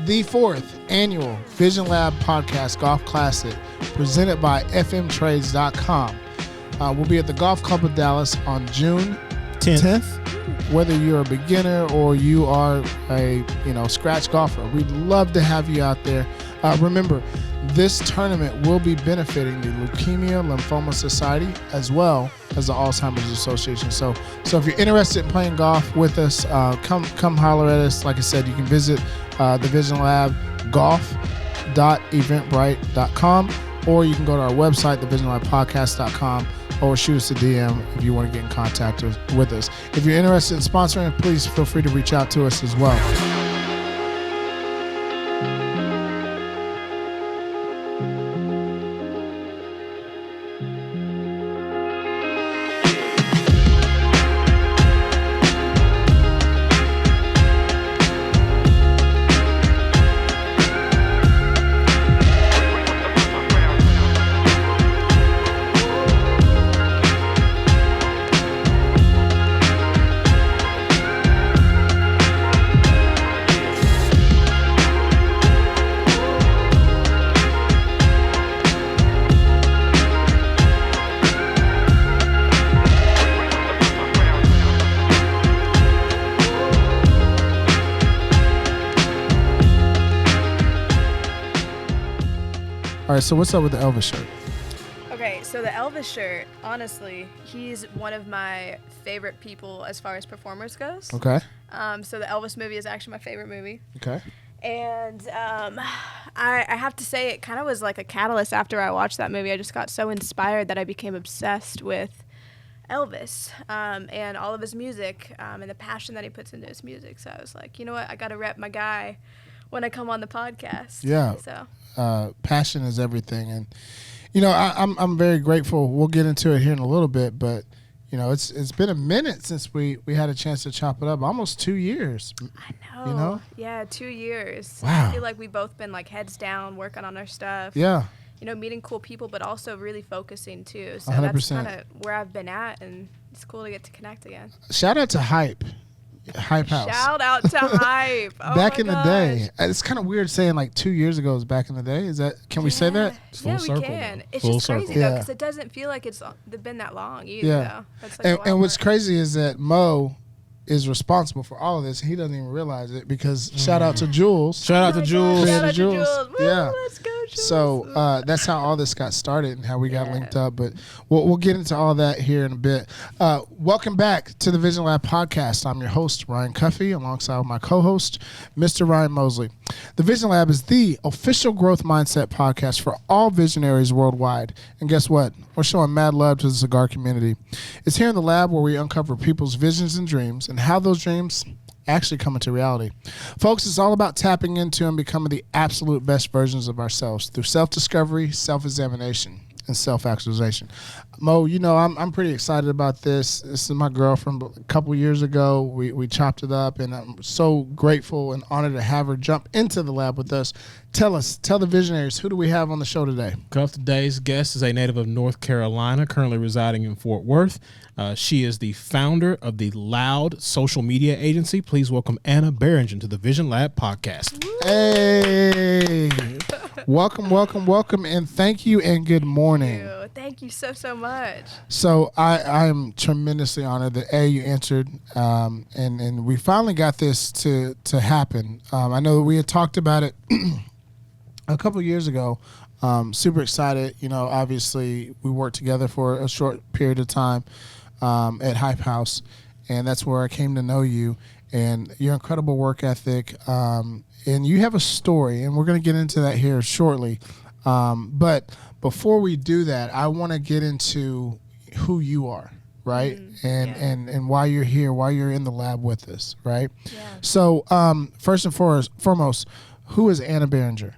The 4th annual VisionLab Podcast Golf Classic presented by FMTrades.com. We'll be at the Golf Club of Dallas on June 10th. Whether you're a beginner or you are a scratch golfer, we'd love to have you out there. Remember, this tournament will be benefiting the Leukemia Lymphoma Society as well as the Alzheimer's Association. So if you're interested in playing golf with us, come holler at us. Like I said, you can visit TheVisionLab golf.eventbrite.com, or you can go to our website, TheVisionLabPodcast.com, or shoot us a DM if you want to get in contact with us. If you're interested in sponsoring, please feel free to reach out to us as well. All right, so what's up with the Elvis shirt? Okay, so the Elvis shirt, honestly, he's one of my favorite people as far as performers goes. Okay. So the Elvis movie is actually my favorite movie. Okay. And I have to say it kind of was like a catalyst after I watched that movie. I just got so inspired that I became obsessed with Elvis and all of his music and the passion that he puts into his music. So I was like, you know what, I got to rep my guy when I come on the podcast. Yeah. So passion is everything, and I'm very grateful. We'll get into it here in a little bit, but it's been a minute since we had a chance to chop it up. Almost 2 years. I know. Yeah, 2 years. Wow. I feel like we've both been like heads down, working on our stuff. Yeah. Meeting cool people, but also really focusing too. So 100%. That's kind of where I've been at, and it's cool to get to connect again. Shout out to Hype House. Shout out to Hype. Oh back my in gosh. the day. It's kind of weird saying like 2 years ago is back in the day. Can we say that? It's full Yeah, circle, we can. though. It's Full just crazy circle. though, Yeah. because it doesn't feel like it's been that long either. Yeah. Though. That's like a And lot what's of work. crazy is that Mo is responsible for all of this. He doesn't even realize it because shout out to Jules. Shout out to Oh my Jules. gosh, shout out to Jules. Jules. Woo, Yeah. let's go, Jules. So that's how all this got started and how we got linked up. But we'll get into all that here in a bit. Welcome back to the VisionLab Podcast. I'm your host, Ryan Cuffey, alongside my co-host, Mr. Ryan Mosley. The VisionLab is the official growth mindset podcast for all visionaries worldwide. And guess what? We're showing mad love to the cigar community. It's here in the lab where we uncover people's visions and dreams and how those dreams actually come into reality. Folks, it's all about tapping into and becoming the absolute best versions of ourselves through self-discovery, self-examination, and self-actualization. Mo, I'm pretty excited about this. This is my girl from a couple years ago. We chopped it up, and I'm so grateful and honored to have her jump into the lab with us. Tell the visionaries, who do we have on the show today? Today's guest is a native of North Carolina, currently residing in Fort Worth. She is the founder of the Loud social media agency. Please welcome Anna Barringer to the VisionLab podcast. Hey, welcome, and thank you and good morning. Thank you so much. So I'm tremendously honored that you answered, and we finally got this to happen. I know that we had talked about it a couple of years ago. Super excited. Obviously we worked together for a short period of time at Hype House, and that's where I came to know you and your incredible work ethic. And you have a story, and we're going to get into that here shortly. But before we do that, I want to get into who you are, right? And why you're here, why you're in the lab with us, right? Yeah. So first and foremost, who is Anna Barringer?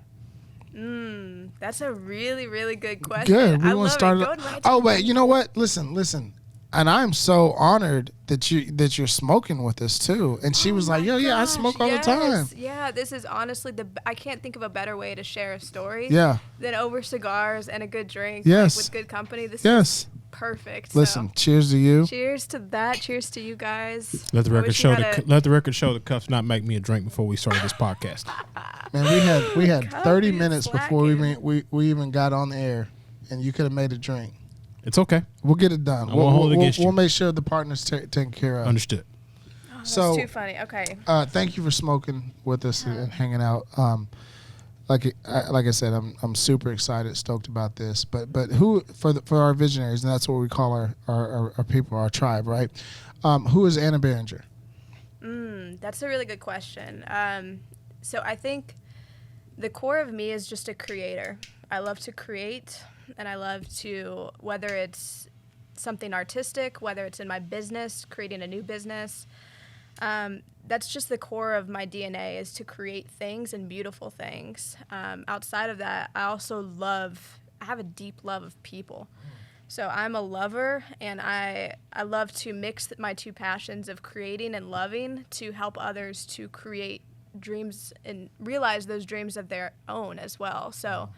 That's a really, really good question. Good. We I want to love start. it. Going right Oh, to wait. You know what? Listen. And I'm so honored that you're smoking with us too. And she was like, "Yo, yeah, I smoke all the time." Yeah, this is honestly I can't think of a better way to share a story. Yeah. Than over cigars and a good drink. Yes. With good company. This Yes. perfect. Listen, So. cheers to you. Cheers to that. Cheers to you guys. Let the record show the cuffs not make me a drink before we started this podcast. Man, we had 30 Cuff, minutes before we even got on the air, and you could have made a drink. It's okay. We'll get it done. I won't hold it against you. We'll make sure the partner's taken care of. Understood. Oh, that's So, too funny. Okay. Thank you for smoking with us and hanging out. Like I said, I'm super excited, stoked about this. But who for our visionaries, and that's what we call our people, our tribe, right? Who is Anna Barringer? That's a really good question. So I think the core of me is just a creator. I love to create, and I love to, whether it's something artistic, whether it's in my business, creating a new business. That's just the core of my DNA, is to create things and beautiful things. Outside of that, I have a deep love of people. So I'm a lover, and I love to mix my two passions of creating and loving to help others to create dreams and realize those dreams of their own as well. So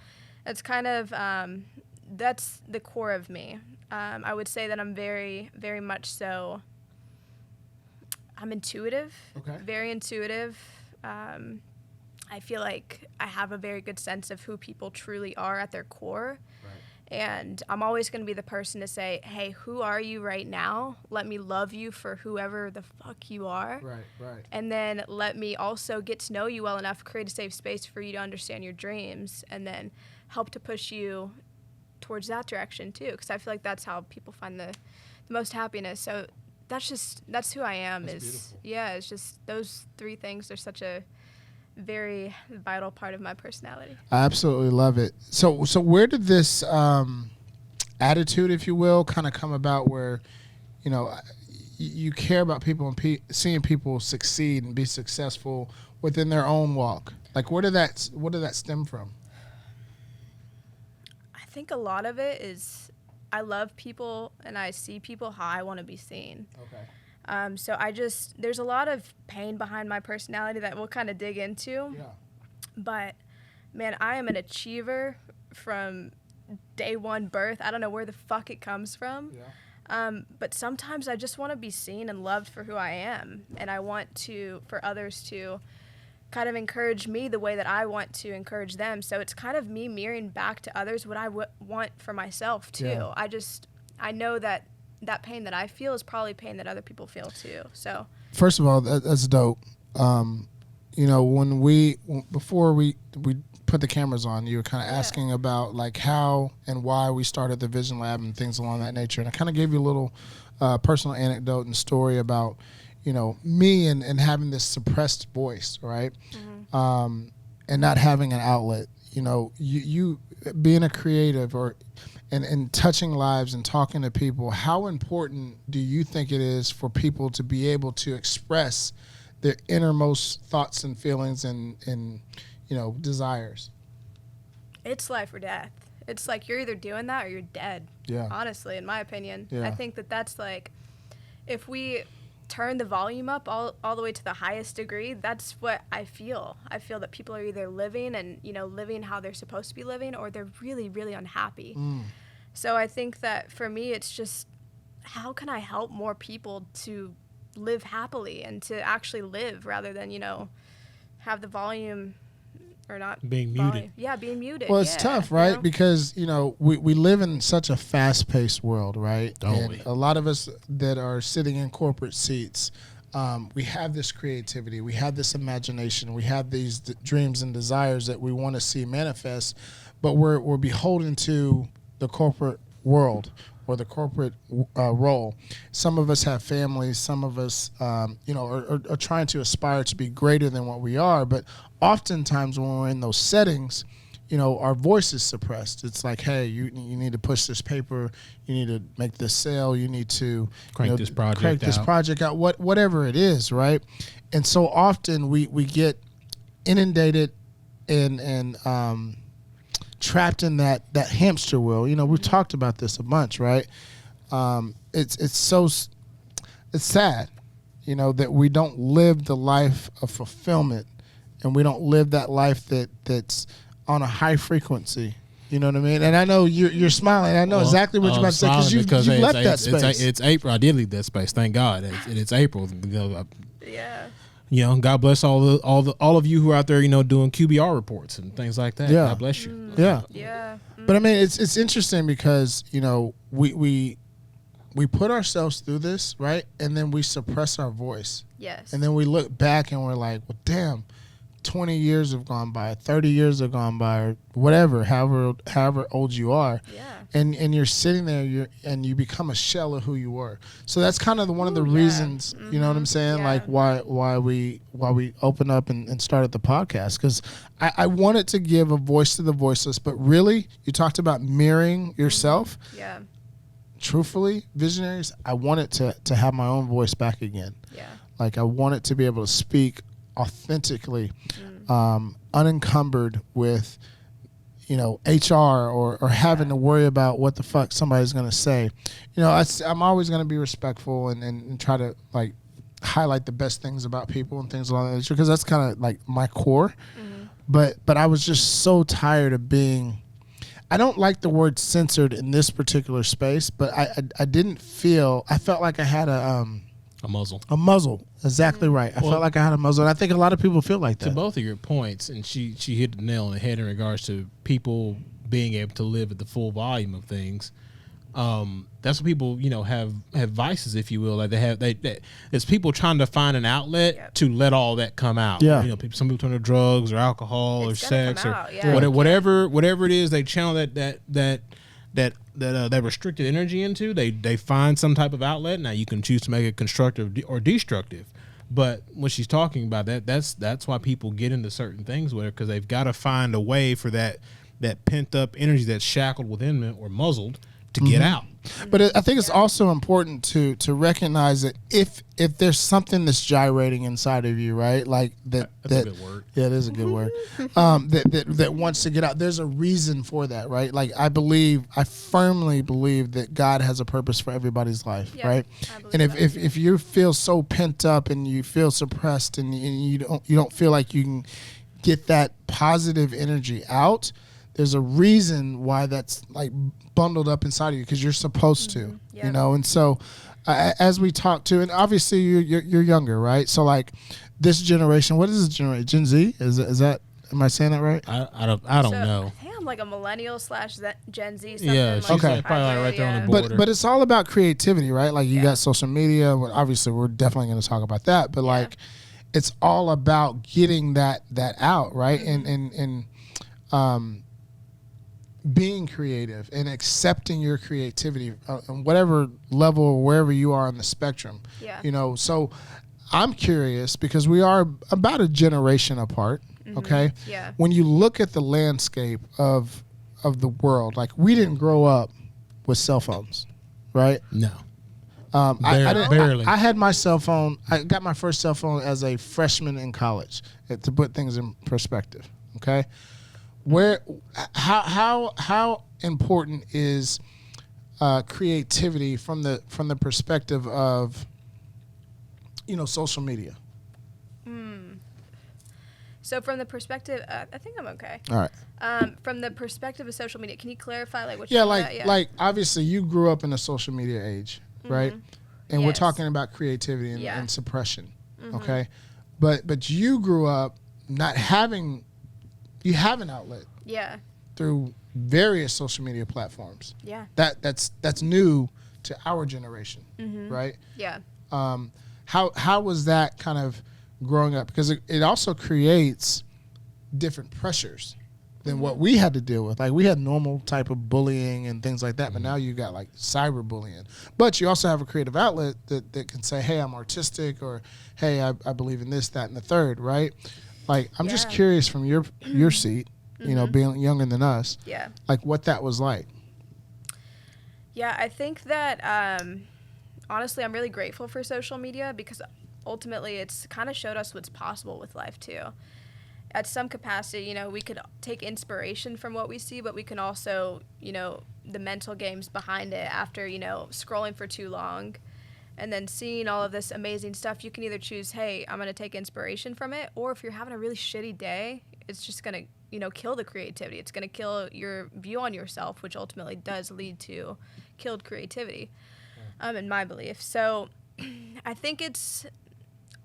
it's kind of, that's the core of me. I would say that I'm very, very much so, I'm intuitive, very intuitive. I feel like I have a very good sense of who people truly are at their core. And I'm always going to be the person to say, hey, who are you right now? Let me love you for whoever the fuck you are. Right. And then let me also get to know you well enough, create a safe space for you to understand your dreams, and then help to push you towards that direction too. Because I feel like that's how people find the most happiness. So that's who I am. That's beautiful. Yeah, it's just those three things are such a very vital part of my personality. I absolutely love it. So where did this attitude, if you will, kind of come about, where you care about people and seeing people succeed and be successful within their own walk? Like, what did that stem from? I think a lot of it is I love people and I see people how I want to be seen. Okay. So there's a lot of pain behind my personality that we'll kind of dig into. Yeah. But, man, I am an achiever from day one birth. I don't know where the fuck it comes from. Yeah. But sometimes I just want to be seen and loved for who I am. And I want for others to kind of encourage me the way that I want to encourage them. So it's kind of me mirroring back to others what I want for myself, too. Yeah. I know that pain that I feel is probably pain that other people feel too. So first of all, that's dope. Before we put the cameras on, you were kind of asking about like how and why we started the Vision Lab and things along that nature. And I kind of gave you a little personal anecdote and story about, me and having this suppressed voice, right? Mm-hmm. And not having an outlet. You being a creative and touching lives and talking to people, how important do you think it is for people to be able to express their innermost thoughts and feelings and desires? It's life or death. It's like you're either doing that or you're dead. Yeah. Honestly, in my opinion. Yeah. I think that's like, if we turn the volume up all the way to the highest degree, that's what I feel. I feel that people are either living and, living how they're supposed to be living, or they're really, really unhappy. So I think that for me, it's just, how can I help more people to live happily and to actually live rather than, have the volume or not being muted. Yeah, being muted. Well, it's tough, right? Because, we live in such a fast-paced world, right? Don't we? A lot of us that are sitting in corporate seats, we have this creativity, we have this imagination, we have these dreams and desires that we want to see manifest, but we're beholden to the corporate world or the corporate role. Some of us have families. Some of us, are trying to aspire to be greater than what we are. But oftentimes when we're in those settings, our voice is suppressed. It's like, hey, you need to push this paper. You need to make this sale. You need to crank this project out. Whatever it is, right? And so often we get inundated and trapped in that hamster wheel. We've talked about this a bunch, right? It's sad, that we don't live the life of fulfillment, and we don't live that life that's on a high frequency. You know what I mean? And I know you're smiling. I know exactly what you're about to say because you've left that space. It's April. I did leave that space. Thank God. It's April. Yeah. God bless all of you who are out there, doing QBR reports and things like that. Yeah. God bless you. Yeah. Yeah. But I mean, it's interesting because we put ourselves through this, right, and then we suppress our voice. Yes. And then we look back and we're like, well, damn. 20 years have gone by, 30 years have gone by, or whatever, however old you are. Yeah. And you're sitting there and you become a shell of who you were. So that's kind of one of the reasons, you know what I'm saying? Yeah. Like why we open up and started the podcast. Because I wanted to give a voice to the voiceless, but really, you talked about mirroring yourself. Yeah. Truthfully, visionaries, I wanted to have my own voice back again. Yeah. Like I wanted to be able to speak authentically, unencumbered with, HR or having to worry about what the fuck somebody's going to say. I'm always going to be respectful and try to like highlight the best things about people and things along that nature because that's kind of like my core. But I was just so tired of being, I don't like the word censored in this particular space, but I felt like I had a muzzle. A muzzle. Exactly right. I felt like I had a muzzle. And I think a lot of people feel like that. To both of your points, and she hit the nail on the head in regards to people being able to live at the full volume of things. That's what people, have vices, if you will. Like it's people trying to find an outlet to let all that come out. Yeah. Some people turn to drugs or alcohol or sex or whatever it is they channel that restricted energy into, they find some type of outlet. Now you can choose to make it constructive or destructive, but when she's talking about that's why people get into certain things with her, because they've got to find a way for that pent up energy that's shackled within them or muzzled to get out. But I think it's also important to recognize that if there's something that's gyrating inside of you, right? Like that's a good word. Yeah, it is a good word. That wants to get out. There's a reason for that, right? Like I firmly believe that God has a purpose for everybody's life, right? And if you feel so pent up and you feel suppressed and you don't feel like you can get that positive energy out, there's a reason why that's like bundled up inside of you, because you're supposed to, and so as we talk to, and obviously you're younger, right? So like this generation, what is this generation? Gen Z? Is that, am I saying that right? I don't know. I think I'm like a millennial / Gen Z. Something yeah, like okay, probably right there on the border. But it's all about creativity, right? Like you got social media. Well, obviously, we're definitely going to talk about that. But like, it's all about getting that out, right? And being creative and accepting your creativity on whatever level or wherever you are on the spectrum. Yeah. So I'm curious because we are about a generation apart. Okay. Yeah. When you look at the landscape of the world, like we didn't grow up with cell phones, right? No. Barely. I had my cell phone. I got my first cell phone as a freshman in college, to put things in perspective. Okay. How important is creativity from the perspective of social media? So from the perspective, I think I'm okay. All right. From the perspective of social media, can you clarify like what? Like obviously you grew up in a social media age, right? And we're talking about creativity and suppression, okay? But you grew up not having. You have an outlet. Yeah. Through various social media platforms. Yeah. That's new to our generation, right? Yeah. How was that kind of growing up? Because it also creates different pressures than what we had to deal with. Like we had normal type of bullying and things like that, but now you got like cyberbullying. But you also have a creative outlet that can say, hey, I'm artistic, or hey, I believe in this, that, and the third, right? Like, I'm just curious from your seat, being younger than us, like what that was like. Yeah, I think that, honestly, I'm really grateful for social media because ultimately it's kind of showed us what's possible with life too. At some capacity, we could take inspiration from what we see, but we can also, the mental games behind it after, scrolling for too long. And then seeing all of this amazing stuff, you can either choose, hey, I'm going to take inspiration from it, or if you're having a really shitty day, it's just going to, kill the creativity. It's going to kill your view on yourself, which ultimately does lead to killed creativity, in my belief. So I think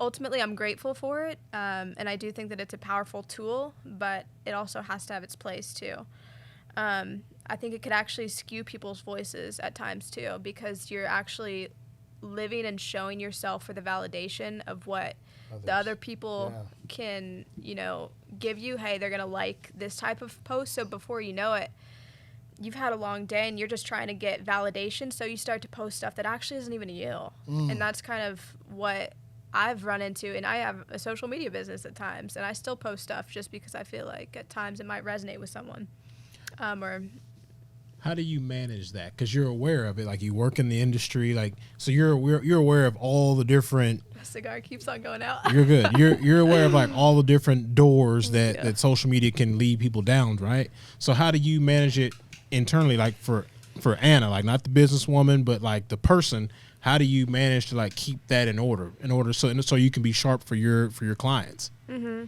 ultimately I'm grateful for it. And I do think that it's a powerful tool, but it also has to have its place too. I think it could actually skew people's voices at times too, because you're actually living and showing yourself for the validation of what the other people can, give you. Hey, they're going to like this type of post. So before you know it, you've had a long day and you're just trying to get validation. So you start to post stuff that actually isn't even you. And that's kind of what I've run into. And I have a social media business at times, and I still post stuff just because I feel like at times it might resonate with someone. How do you manage that? Because you're aware of it, like you work in the industry, like so you're aware of all the different. The cigar keeps on going out. You're good. You're aware of like all the different doors that social media can lead people down, right? So how do you manage it internally, like for Anna, like not the businesswoman, but like the person? How do you manage to like keep that in order so you can be sharp for your clients? Mm-hmm.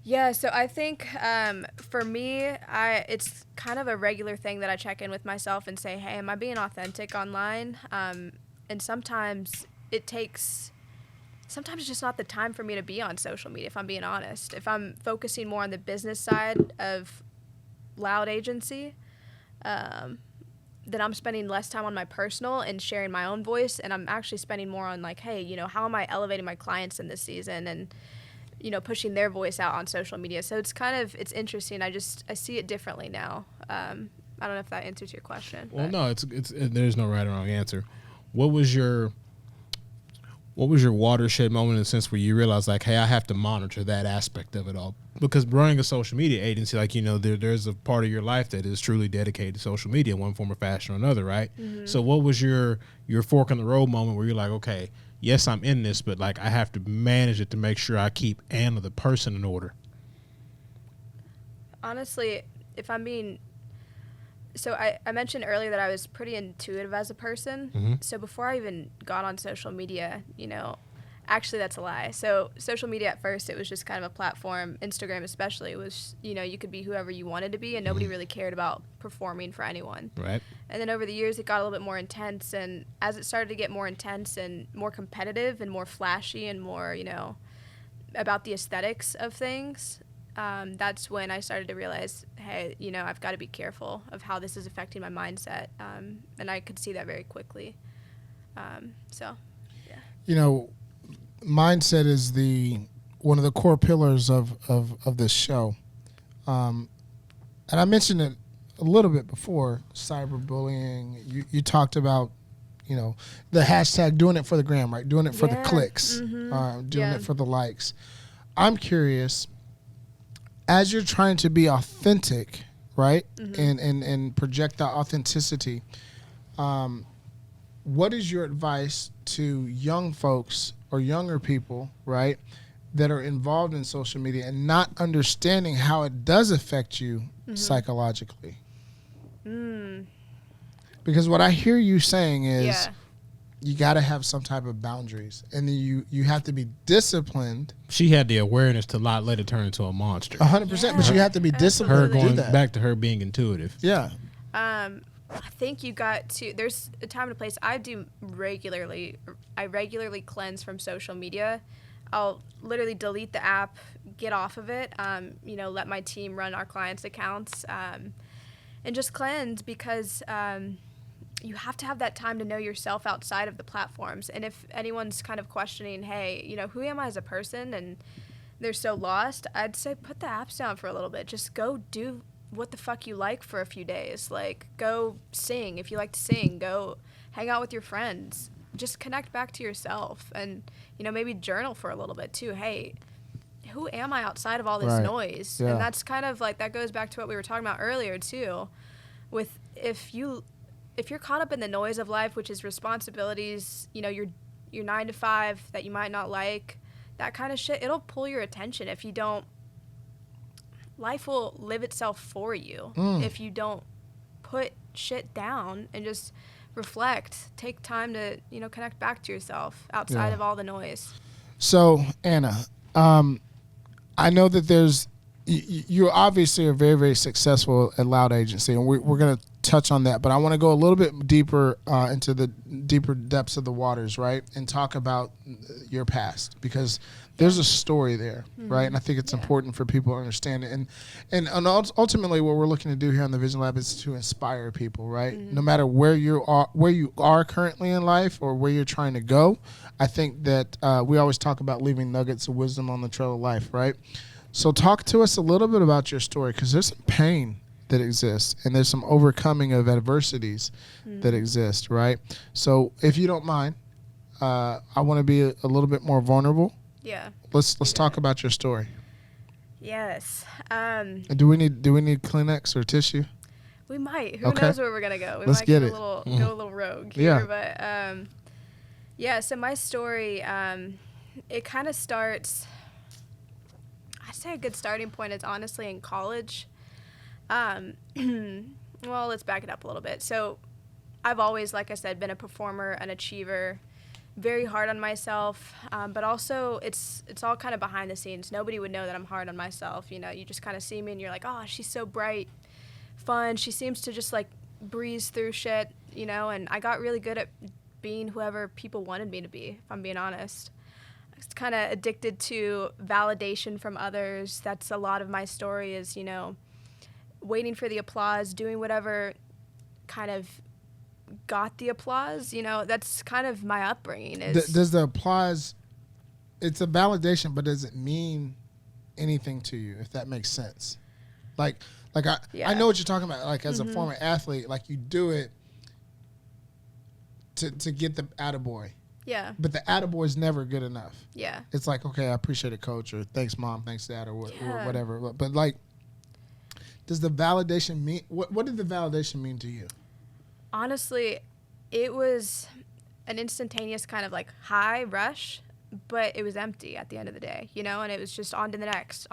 Yeah, so I think for me, it's kind of a regular thing that I check in with myself and say, hey, am I being authentic online? And sometimes it's just not the time for me to be on social media, if I'm being honest. If I'm focusing more on the business side of Loud Agency, then I'm spending less time on my personal and sharing my own voice, and I'm actually spending more on like, hey, how am I elevating my clients in this season and pushing their voice out on social media. So it's interesting. I see it differently now. I don't know if that answers your question. Well, no, it's there's no right or wrong answer. What was your watershed moment in the sense where you realized like, hey, I have to monitor that aspect of it all? Because running a social media agency, like, there's a part of your life that is truly dedicated to social media in one form or fashion or another, right? Mm-hmm. So what was your fork in the road moment where you're like, okay, yes, I'm in this, but like I have to manage it to make sure I keep Anna the person in order? Honestly, if I'm being... So I mentioned earlier that I was pretty intuitive as a person. Mm-hmm. So before I even got on social media, actually that's a lie. So social media at first, it was just kind of a platform. Instagram especially was, you could be whoever you wanted to be, and nobody really cared about performing for anyone. Right. And then over the years, it got a little bit more intense. And as it started to get more intense and more competitive and more flashy and more, about the aesthetics of things, that's when I started to realize, hey, I've got to be careful of how this is affecting my mindset. And I could see that very quickly. So, yeah. Mindset is one of the core pillars of this show. And I mentioned it a little bit before, cyberbullying. You talked about, the hashtag doing it for the gram, right? Doing it for the clicks, doing it for the likes. I'm curious, as you're trying to be authentic, right? Mm-hmm. And project that authenticity, what is your advice to young folks or younger people, right, that are involved in social media and not understanding how it does affect you psychologically? Because what I hear you saying is you got to have some type of boundaries, and then you have to be disciplined. She had the awareness to not let it turn into a monster. 100%, but you have to be disciplined. Her going back to her being intuitive. Yeah. I think you got to, there's a time and a place. I regularly cleanse from social media. I'll literally delete the app, get off of it, let my team run our clients' accounts, and just cleanse, because you have to have that time to know yourself outside of the platforms. And if anyone's kind of questioning, hey, who am I as a person, and they're so lost, I'd say put the apps down for a little bit. Just go do what the fuck you like for a few days. Like, go sing. If you like to sing, go hang out with your friends. Just connect back to yourself, and, maybe journal for a little bit too. Hey, who am I outside of all this noise? Yeah. And that's kind of like, that goes back to what we were talking about earlier too, with if you're caught up in the noise of life, which is responsibilities, your 9 to 5 that you might not like, that kind of shit, it'll pull your attention if you don't. Life will live itself for you if you don't put shit down and just reflect. Take time to, connect back to yourself outside of all the noise. So, Anna, I know that there's, you obviously are very, very successful at Loud Agency, and we're going to touch on that. But I want to go a little bit deeper into the deeper depths of the waters, right, and talk about your past, because there's a story there, right? And I think it's important for people to understand it. And ultimately, what we're looking to do here on the Vision Lab is to inspire people, right? No matter where you are currently in life or where you're trying to go. I think that we always talk about leaving nuggets of wisdom on the trail of life, right? So talk to us a little bit about your story, because there's some pain that exists and there's some overcoming of adversities that exist, right? So if you don't mind, I want to be a little bit more vulnerable. Yeah. Let's talk about your story. Yes. Do we need Kleenex or tissue? We might. Who knows where we're gonna go? We Let's might get go it. go a little rogue here. But so my story, it kind of starts. I'd say a good starting point is honestly in college. Well, let's back it up a little bit. So I've always, like I said, been a performer, an achiever, very hard on myself, but also it's all kind of behind the scenes. Nobody would know that I'm hard on myself. You know, you just kind of see me and you're like, oh, she's so bright, fun. She seems to just like breeze through shit, you know, and I got really good at being whoever people wanted me to be, if I'm being honest. I was kind of addicted to validation from others. That's a lot of my story is, you know, waiting for the applause, doing whatever kind of got the applause, you know. That's kind of my upbringing. Does the applause, it's a validation, but does it mean anything to you, if that makes sense? Like I know what you're talking about, like as a former athlete, like you do it to get the attaboy. Yeah. But the attaboy is never good enough. Yeah. It's like, okay, I appreciate it, coach, or thanks, mom, thanks, dad, or whatever. But like, does the validation mean, what did the validation mean to you? Honestly, it was an instantaneous kind of like high rush, but it was empty at the end of the day, you know, and it was just on the next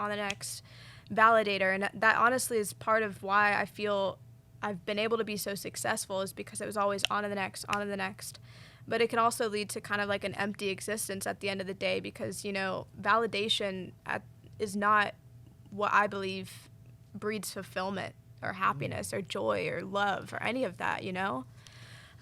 validator. And that honestly is part of why I feel I've been able to be so successful, is because it was always on to the next. But it can also lead to kind of like an empty existence at the end of the day, because, you know, validation is not what I believe breeds fulfillment or happiness or joy or love or any of that, you know?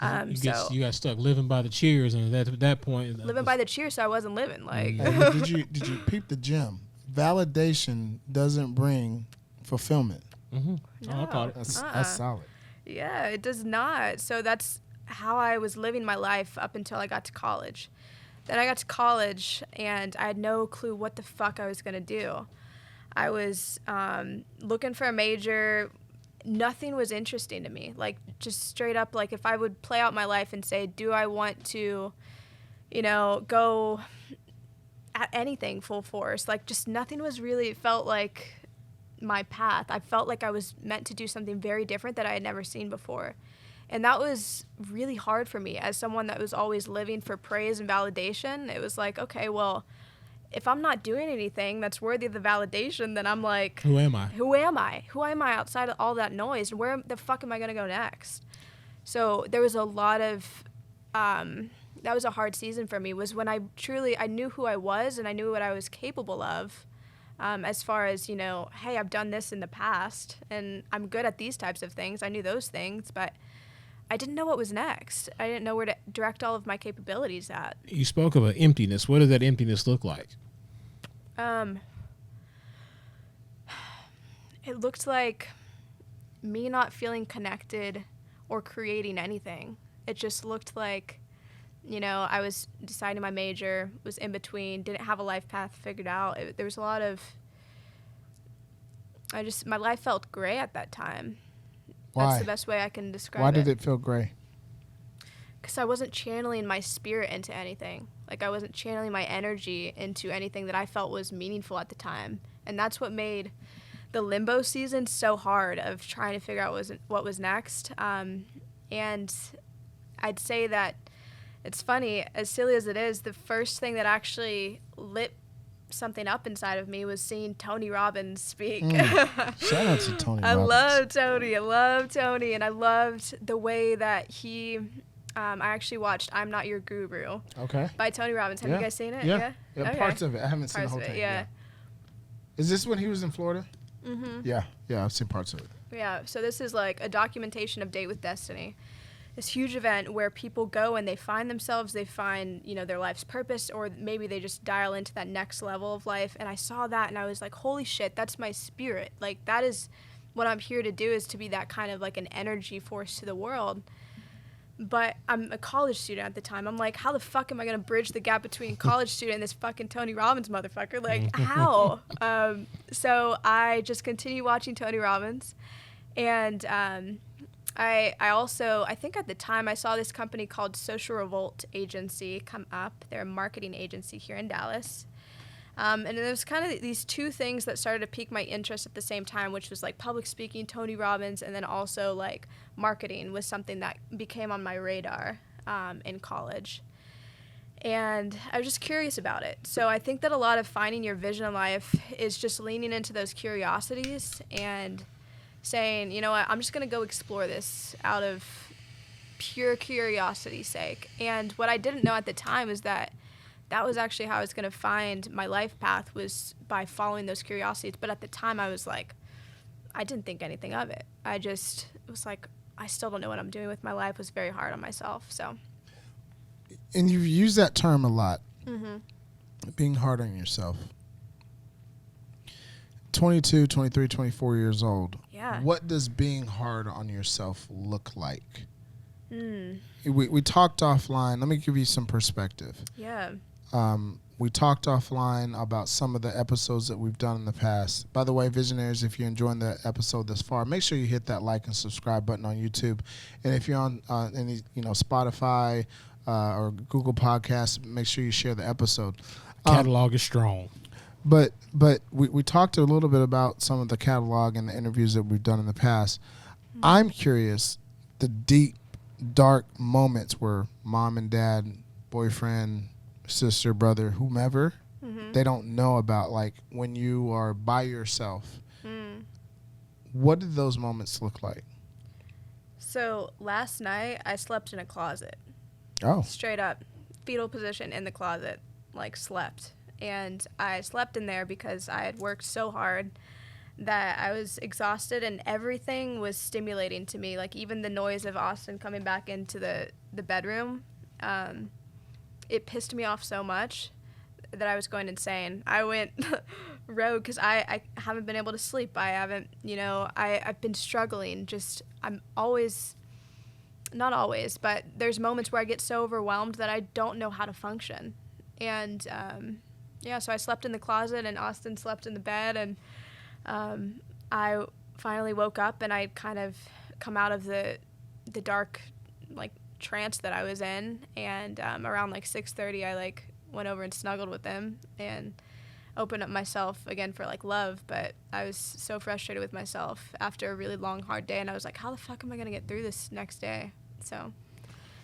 You got stuck living by the cheers, and at that point, living by the cheers, so I wasn't living. Like, did you peep the gem? Validation doesn't bring fulfillment. No. Oh, I caught it. That's solid. Yeah, it does not. So that's how I was living my life up until I got to college. Then I got to college, and I had no clue what the fuck I was gonna do. I was looking for a major. Nothing was interesting to me. Like, just straight up, like, if I would play out my life and say, do I want to, you know, go at anything full force? Like, just nothing was really, felt like my path. I felt like I was meant to do something very different that I had never seen before. And that was really hard for me as someone that was always living for praise and validation. It was like, okay, well, if I'm not doing anything that's worthy of the validation, then I'm like, who am I? Who am I outside of all that noise? And where the fuck am I going to go next? So there was a lot of, that was a hard season for me, was when I knew who I was and I knew what I was capable of, as far as, you know, hey, I've done this in the past and I'm good at these types of things. I knew those things, but I didn't know what was next. I didn't know where to direct all of my capabilities at. You spoke of an emptiness. What does that emptiness look like? It looked like me not feeling connected or creating anything. It just looked like, you know, I was deciding my major, was in between, didn't have a life path figured out. There was a lot of, my life felt gray at that time. Why? That's the best way I can describe it. Why did it feel gray? Because I wasn't channeling my spirit into anything. Like, I wasn't channeling my energy into anything that I felt was meaningful at the time. And that's what made the limbo season so hard, of trying to figure out what was next. And I'd say that it's funny, as silly as it is, the first thing that actually lit something up inside of me was seeing Tony Robbins speak. Shout out to Tony Robbins. I love Tony, and I loved the way that he... I actually watched I'm Not Your Guru by Tony Robbins. Have you guys seen it? Yeah. Okay. Parts of it. I haven't seen the whole thing. Yeah. Is this when he was in Florida? Yeah, I've seen parts of it. Yeah, so this is like a documentation of Date with Destiny. This huge event where people go and they find themselves, they find, their life's purpose, or maybe they just dial into that next level of life. And I saw that and I was like, holy shit, that's my spirit. Like, that is what I'm here to do, is to be that kind of like an energy force to the world. But I'm a college student at the time. I'm like, how the fuck am I going to bridge the gap between college student and this fucking Tony Robbins motherfucker? Like, how? So I just continue watching Tony Robbins. And I also, I think at the time, I saw this company called Social Revolt Agency come up. They're a marketing agency here in Dallas. And there was kind of these two things that started to pique my interest at the same time, which was like public speaking, Tony Robbins, and then also like marketing was something that became on my radar in college. And I was just curious about it. So I think that a lot of finding your vision in life is just leaning into those curiosities and saying, you know what, I'm just going to go explore this out of pure curiosity's sake. And what I didn't know at the time is that was actually how I was going to find my life path, was by following those curiosities. But at the time I was like, I didn't think anything of it. It was like, I still don't know what I'm doing with my life. It was very hard on myself. So. And you've used that term a lot, being hard on yourself. 22, 23, 24 years old. Yeah. What does being hard on yourself look like? We talked offline. Let me give you some perspective. Yeah. We talked offline about some of the episodes that we've done in the past. By the way, Visionaries, if you're enjoying the episode this far, make sure you hit that like and subscribe button on YouTube. And if you're on any, Spotify or Google Podcasts, make sure you share the episode. Catalog is strong. But we talked a little bit about some of the catalog and the interviews that we've done in the past. I'm curious, the deep, dark moments where mom and dad, boyfriend, sister, brother, whomever, they don't know about, like when you are by yourself. What did those moments look like? So last night I slept in a closet. Oh. Straight up, fetal position in the closet, like slept. And I slept in there because I had worked so hard that I was exhausted, and everything was stimulating to me. Like even the noise of Austin coming back into the bedroom, it pissed me off so much that I was going insane. I went rogue because I haven't been able to sleep. I haven't, I've been struggling. I'm always, not always, but there's moments where I get so overwhelmed that I don't know how to function. And so I slept in the closet, and Austin slept in the bed, and I finally woke up, and I kind of come out of the dark, like, trance that I was in, and around like 6:30 I like went over and snuggled with him and opened up myself again for like love. But I was so frustrated with myself after a really long, hard day, and I was like, how the fuck am I gonna get through this next day? So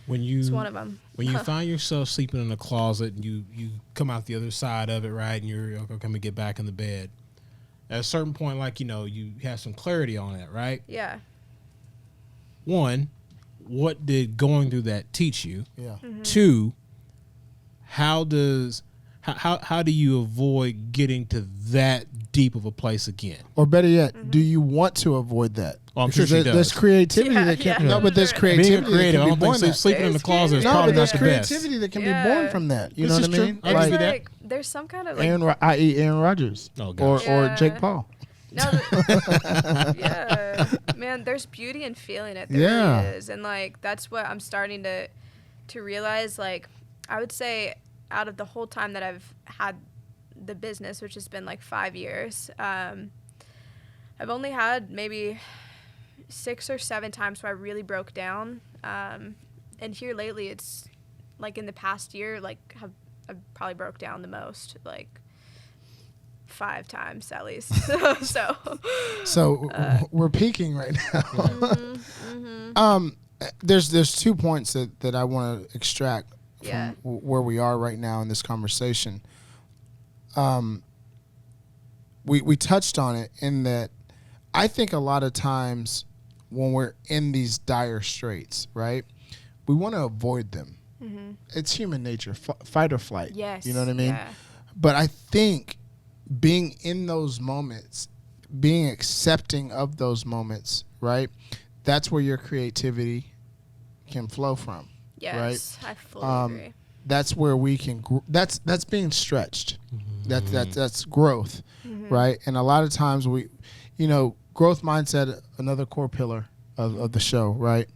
it's one of them. When you find yourself sleeping in a closet and you come out the other side of it, right, and you're going to get back in the bed, at a certain point, like, you have some clarity on that, right? Yeah. One, what did going through that teach you? Yeah. Two, how do you avoid getting to that deep of a place again? Or better yet, do you want to avoid that? Oh, I'm sure she does. There's creativity that can but there's creativity being creative. that can be born. So sleeping in the closet is No, probably but there's not the best. creativity that can be born from that. You This know is what I true. mean? I It's can see like there's some kind of like Aaron Rodgers. Oh, gosh. Or Jake Paul. No, yeah, man, there's beauty in feeling it. There really is. And like that's what I'm starting to realize. Like I would say out of the whole time that I've had the business, which has been like 5 years, I've only had maybe 6 or 7 times where I really broke down. And here lately, it's like in the past year, like I've probably broke down the most, like 5 times at least. So we're peaking right now. There's 2 points that I want to extract from where we are right now in this conversation. We touched on it in that I think a lot of times when we're in these dire straits, right, we want to avoid them. It's human nature, fight or flight. Yes. You know what I mean? Yeah. But I think being in those moments being accepting of those moments, right? That's where your creativity can flow from. Yes, right? I fully agree. That's where we can. That's being stretched. That's growth, right? And a lot of times growth mindset, another core pillar of the show, right?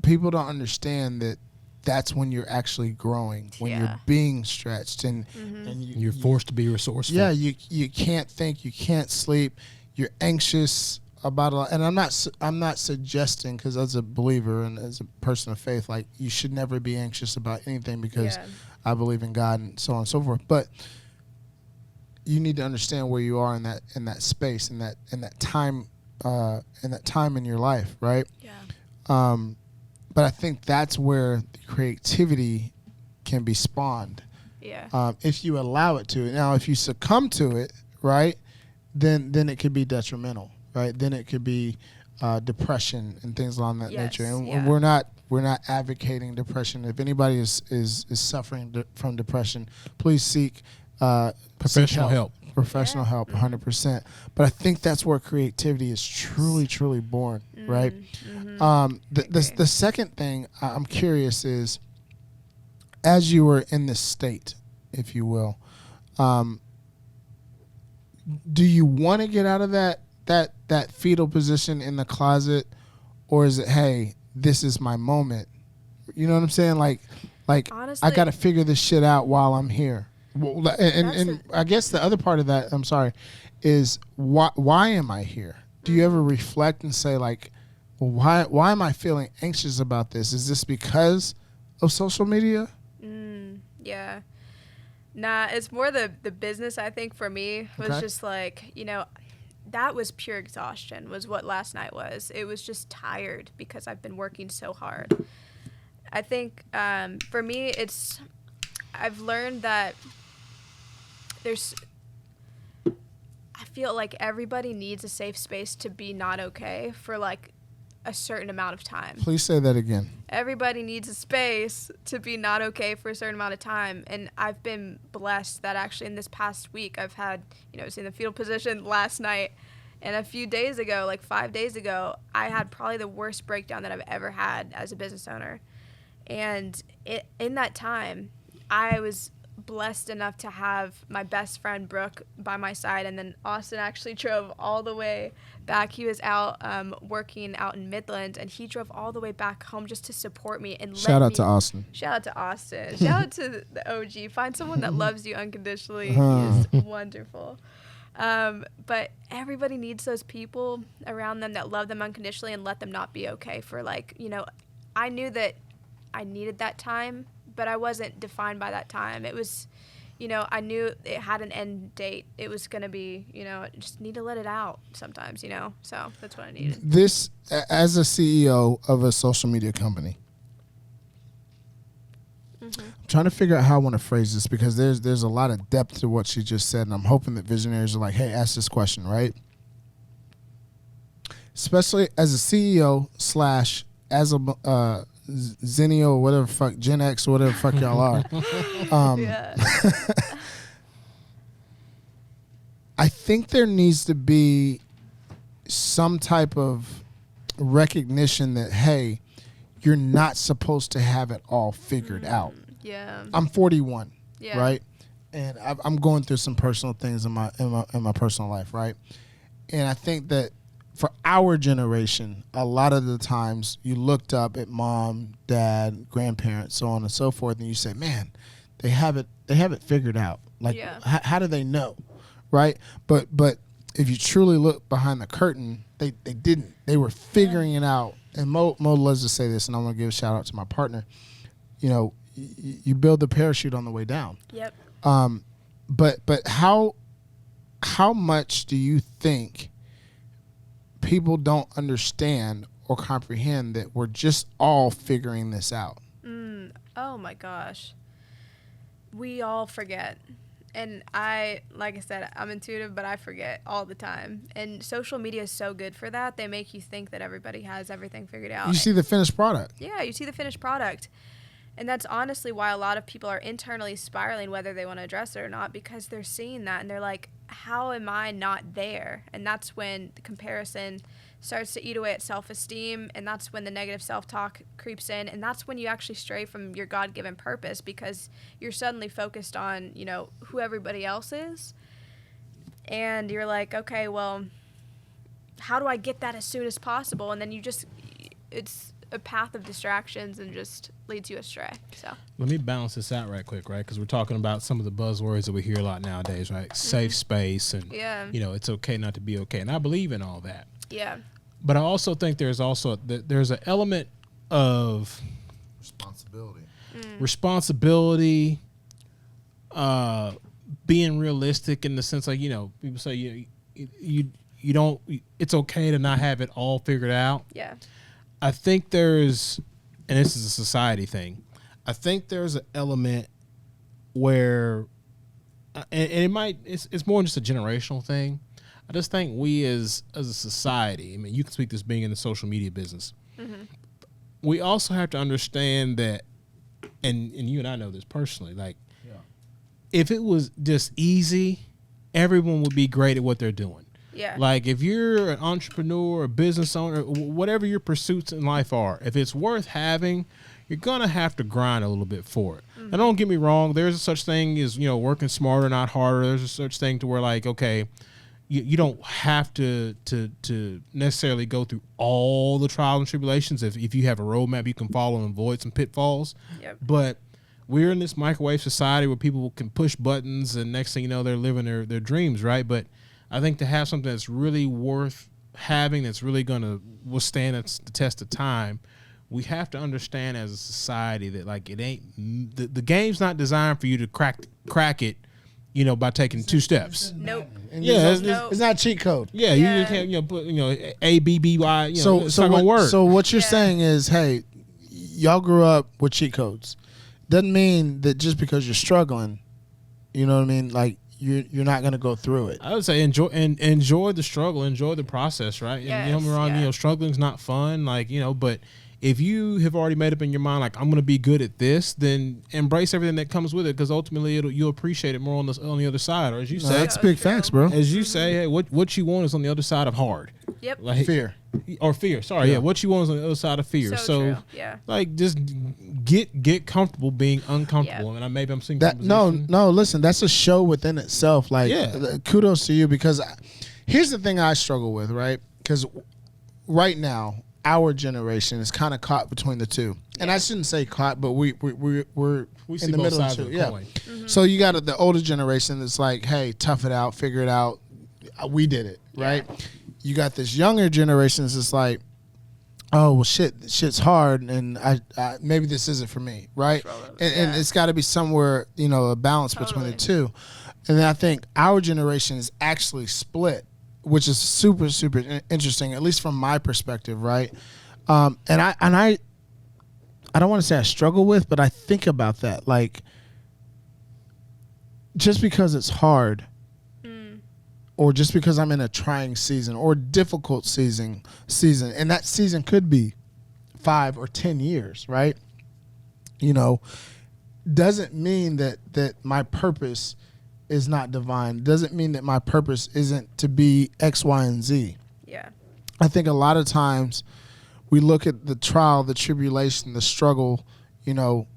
People don't understand that. That's when you're actually growing, when you're being stretched, and you're forced to be resourceful. Yeah, you can't think, you can't sleep, you're anxious about a lot. And I'm not suggesting, because as a believer and as a person of faith, like, you should never be anxious about anything, because I believe in God and so on and so forth. But you need to understand where you are in that space, in that time in your life, right? Yeah. But I think that's where the creativity can be spawned. Yeah. If you allow it to. Now, if you succumb to it, right, then it could be detrimental, right? Then it could be depression and things along that nature. And we're not advocating depression. If anybody is suffering from depression, please seek professional help. Professional help, 100%. But I think that's where creativity is truly born, right? The second thing I'm curious is, as you were in this state, if you will, do you want to get out of that fetal position in the closet, or is it, hey, this is my moment? You know what I'm saying? Like honestly, I got to figure this shit out while I'm here. Well, and I guess the other part of that, I'm sorry, is why am I here? Do you ever reflect and say, like, well, why am I feeling anxious about this? Is this because of social media? Yeah. Nah, it's more the business, I think, for me, was just like, that was pure exhaustion, was what last night was. It was just tired because I've been working so hard. I think for me, I've learned that I feel like everybody needs a safe space to be not okay for like a certain amount of time. Please say that again. Everybody needs a space to be not okay for a certain amount of time. And I've been blessed that actually in this past week I've had, I was in the fetal position last night. And a few days ago, like 5 days ago, I had probably the worst breakdown that I've ever had as a business owner. And in that time, I was blessed enough to have my best friend Brooke by my side, and then Austin actually drove all the way back. He was out working out in Midland, and he drove all the way back home just to support me and shout out to Austin. Shout out to Austin. Shout out to the OG. Find someone that loves you unconditionally. He is wonderful. But everybody needs those people around them that love them unconditionally and let them not be okay for, like, I knew that I needed that time, but I wasn't defined by that time. It was, I knew it had an end date. It was going to be, just need to let it out sometimes, so that's what I needed. This, as a CEO of a social media company, I'm trying to figure out how I want to phrase this, because there's a lot of depth to what she just said, and I'm hoping that visionaries are like, hey, ask this question, right? Especially as a CEO / as a Zennial or whatever fuck, Gen X or whatever fuck y'all are. I think there needs to be some type of recognition that, hey, you're not supposed to have it all figured out. Yeah. I'm 41, right? And I'm going through some personal things in my personal life, right? And I think that for our generation, a lot of the times you looked up at mom, dad, grandparents, so on and so forth, and you say, man, they have it figured out. Like, how do they know, right? But if you truly look behind the curtain, they didn't. They were figuring it out. And Mo loves to say this, and I want to give a shout out to my partner. You build the parachute on the way down. Yep. But how much do you think people don't understand or comprehend that we're just all figuring this out? Oh my gosh. We all forget. And like I said, I'm intuitive, but I forget all the time. And social media is so good for that. They make you think that everybody has everything figured out. You see the finished product. Yeah, you see the finished product. And that's honestly why a lot of people are internally spiraling, whether they want to address it or not, because they're seeing that and they're like, how am I not there? And that's when the comparison starts to eat away at self-esteem, and that's when the negative self-talk creeps in, and that's when you actually stray from your God-given purpose, because you're suddenly focused on, you know, who everybody else is, and you're like, okay, well, how do I get that as soon as possible? And then it's a path of distractions and just leads you astray. So let me balance this out right quick, right? Because we're talking about some of the buzzwords that we hear a lot nowadays, right? Safe space, and you know, it's okay not to be okay, and I believe in all that. Yeah. But I also think there's an element of responsibility, being realistic in the sense, like, you know, people say you don't, it's okay to not have it all figured out. Yeah. I think there's, and this is a society thing, I think there's an element where, and it's more just a generational thing. I just think we as a society, I mean, you can speak this being in the social media business, we also have to understand that, and you and I know this personally, like, if it was just easy, everyone would be great at what they're doing. Yeah. Like, if you're an entrepreneur, a business owner, whatever your pursuits in life are, if it's worth having, you're going to have to grind a little bit for it. And don't get me wrong, there's a such thing as, you know, working smarter, not harder. There's a such thing to where, like, okay, you don't have to necessarily go through all the trials and tribulations. If you have a roadmap you can follow and avoid some pitfalls. Yep. But we're in this microwave society where people can push buttons, and next thing you know, they're living their dreams, right? But I think to have something that's really worth having, that's really going to withstand the test of time, we have to understand as a society that, like, it ain't the game's not designed for you to crack it, you know, by taking two steps. Nope. And Yeah, it's not cheat code. Yeah, Yeah. you can't, you know, put, you know, A B B Y. You know, it's not gonna work. So what you're saying is, hey, y'all grew up with cheat codes. Doesn't mean that just because you're struggling, you know what I mean? Like, you're not gonna go through it. I would say enjoy the struggle, enjoy the process, right? Yes, And you know, me wrong, you know, struggling's not fun, like, you know, but if you have already made up in your mind, like, I'm going to be good at this, then embrace everything that comes with it, because ultimately you'll appreciate it more on the other side. Or as you say, That's big facts, bro. as you say, hey, what you want is on the other side of hard. Yep. Like Fear. or fear. Sorry, yeah. What you want is on the other side of fear. So true. Yeah. like, just get comfortable being uncomfortable. Yeah. And maybe I'm seeing That no, listen, that's a show within itself. Like, kudos to you, because here's the thing I struggle with, right? Because right now, our generation is kind of caught between the two, and I shouldn't say caught, but we're We in see the both middle of sides the of two. the Yeah. coin. So you got the older generation that's like, hey, tough it out, figure it out. We did it, right? You got this younger generation that's like, oh well, shit's hard, and I maybe this isn't for me, right? And it's got to be somewhere, you know, a balance between the two. And then I think our generation is actually split, which is super interesting, at least from my perspective, right? And I don't want to say I struggle with, but I think about that, like, just because it's hard, or just because I'm in a trying season or difficult season, and that season could be 5 or 10 years, right? You know, doesn't mean that my purpose is not divine. Doesn't mean that my purpose isn't to be X, Y, and Z. Yeah. I think a lot of times we look at the trial, the tribulation, the struggle, you know,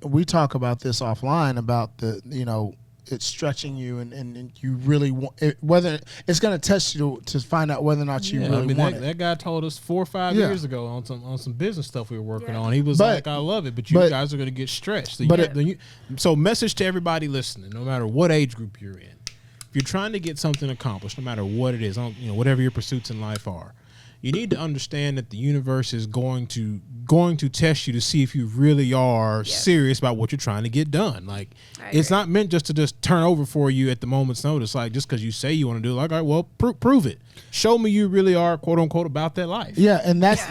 we talk about this offline about the, you know, it's stretching you and you really want it, whether it's going to test you to find out whether or not you really want it. That guy told us 4 or 5 years ago on some business stuff we were working on. He was like, I love it, but you guys are going to get stretched. So, so message to everybody listening, no matter what age group you're in, if you're trying to get something accomplished, no matter what it is, you know, whatever your pursuits in life are, you need to understand that the universe is going to test you to see if you really are serious about what you're trying to get done. Like, it's not meant just to turn over for you at the moment's notice. Like, just because you say you want to do it, like, all right, well, prove it. Show me you really are, quote unquote, about that life. Yeah, and that's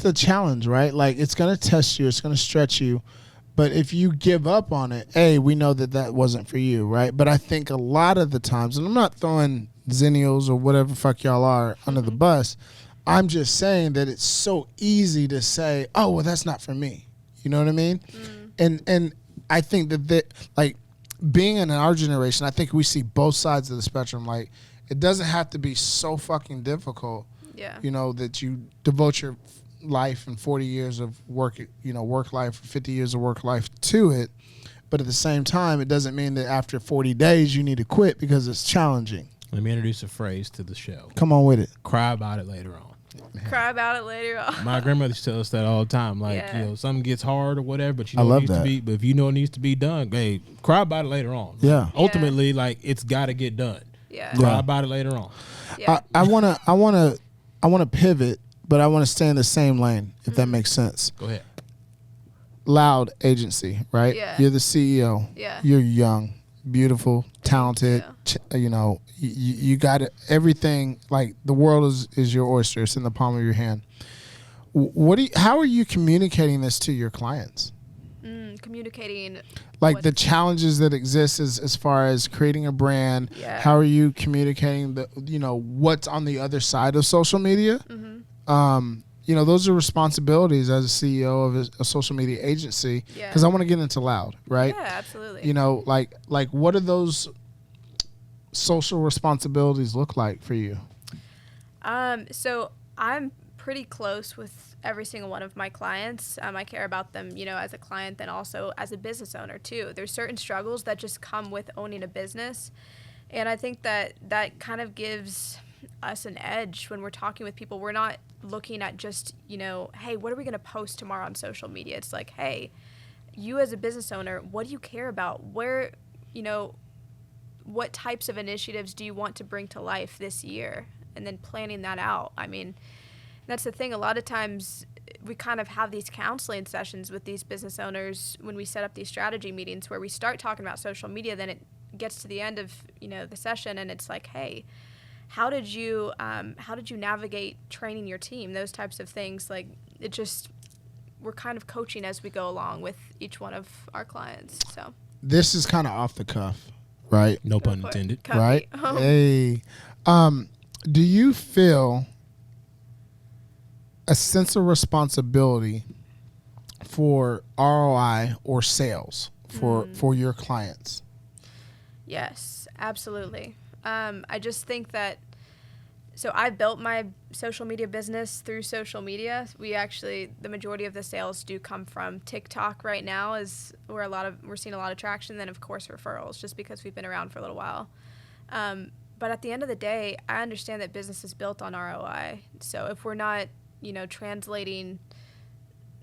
the challenge, right? Like, it's going to test you, it's going to stretch you. But if you give up on it, we know that wasn't for you, right? But I think a lot of the times, and I'm not throwing Zennials or whatever fuck y'all are under the bus, I'm just saying that it's so easy to say, oh, well, that's not for me. You know what I mean? And I think that like, being in our generation, I think we see both sides of the spectrum. Like, it doesn't have to be so fucking difficult, Yeah. That you devote your life and 40 years of work, work life, 50 years of work life to it. But at the same time, it doesn't mean that after 40 days you need to quit because it's challenging. Let me introduce a phrase to the show. Come on with it. Cry about it later on. Cry about it later on. My grandmother used to tell us that all the time. Like, Yeah. something gets hard or whatever, but I love it needs that. to be. But if you know it needs to be done, hey, cry about it later on. Yeah. Ultimately, like, it's got to get done. Yeah. Cry about it later on. Yeah. I wanna pivot, but I want to stay in the same lane, if that makes sense. Go ahead. Loud agency, right? Yeah. You're the CEO. Yeah. You're young, beautiful, talented. You got it, everything. Like, the world is your oyster. It's in the palm of your hand. How are you communicating this to your clients? Communicating. Like, what- the challenges that exist as far as creating a brand. Yeah. How are you communicating what's on the other side of social media? Those are responsibilities as a CEO of a social media agency. Yeah. Because I want to get into Loud, right? Yeah, absolutely. Like what do those social responsibilities look like for you? So I'm pretty close with every single one of my clients. I care about them, as a client, then also as a business owner too. There's certain struggles that just come with owning a business. And I think that kind of gives us an edge when we're talking with people. We're not looking at just, hey, what are we going to post tomorrow on social media? It's like, hey, you as a business owner, what do you care about? Where, what types of initiatives do you want to bring to life this year? And then planning that out. I mean, that's the thing. A lot of times we kind of have these counseling sessions with these business owners when we set up these strategy meetings where we start talking about social media. Then it gets to the end of, the session and it's like, hey, how did you navigate training your team? Those types of things. Like, it just, we're kind of coaching as we go along with each one of our clients. So This is kind of off the cuff, right? No pun intended. Copy. Right? Hey, do you feel a sense of responsibility for ROI or sales for your clients? Yes, absolutely. I just think that, so I built my social media business through social media. The majority of the sales do come from TikTok right now, is where we're seeing a lot of traction. Then of course referrals, just because we've been around for a little while. But at the end of the day, I understand that business is built on ROI. So if we're not,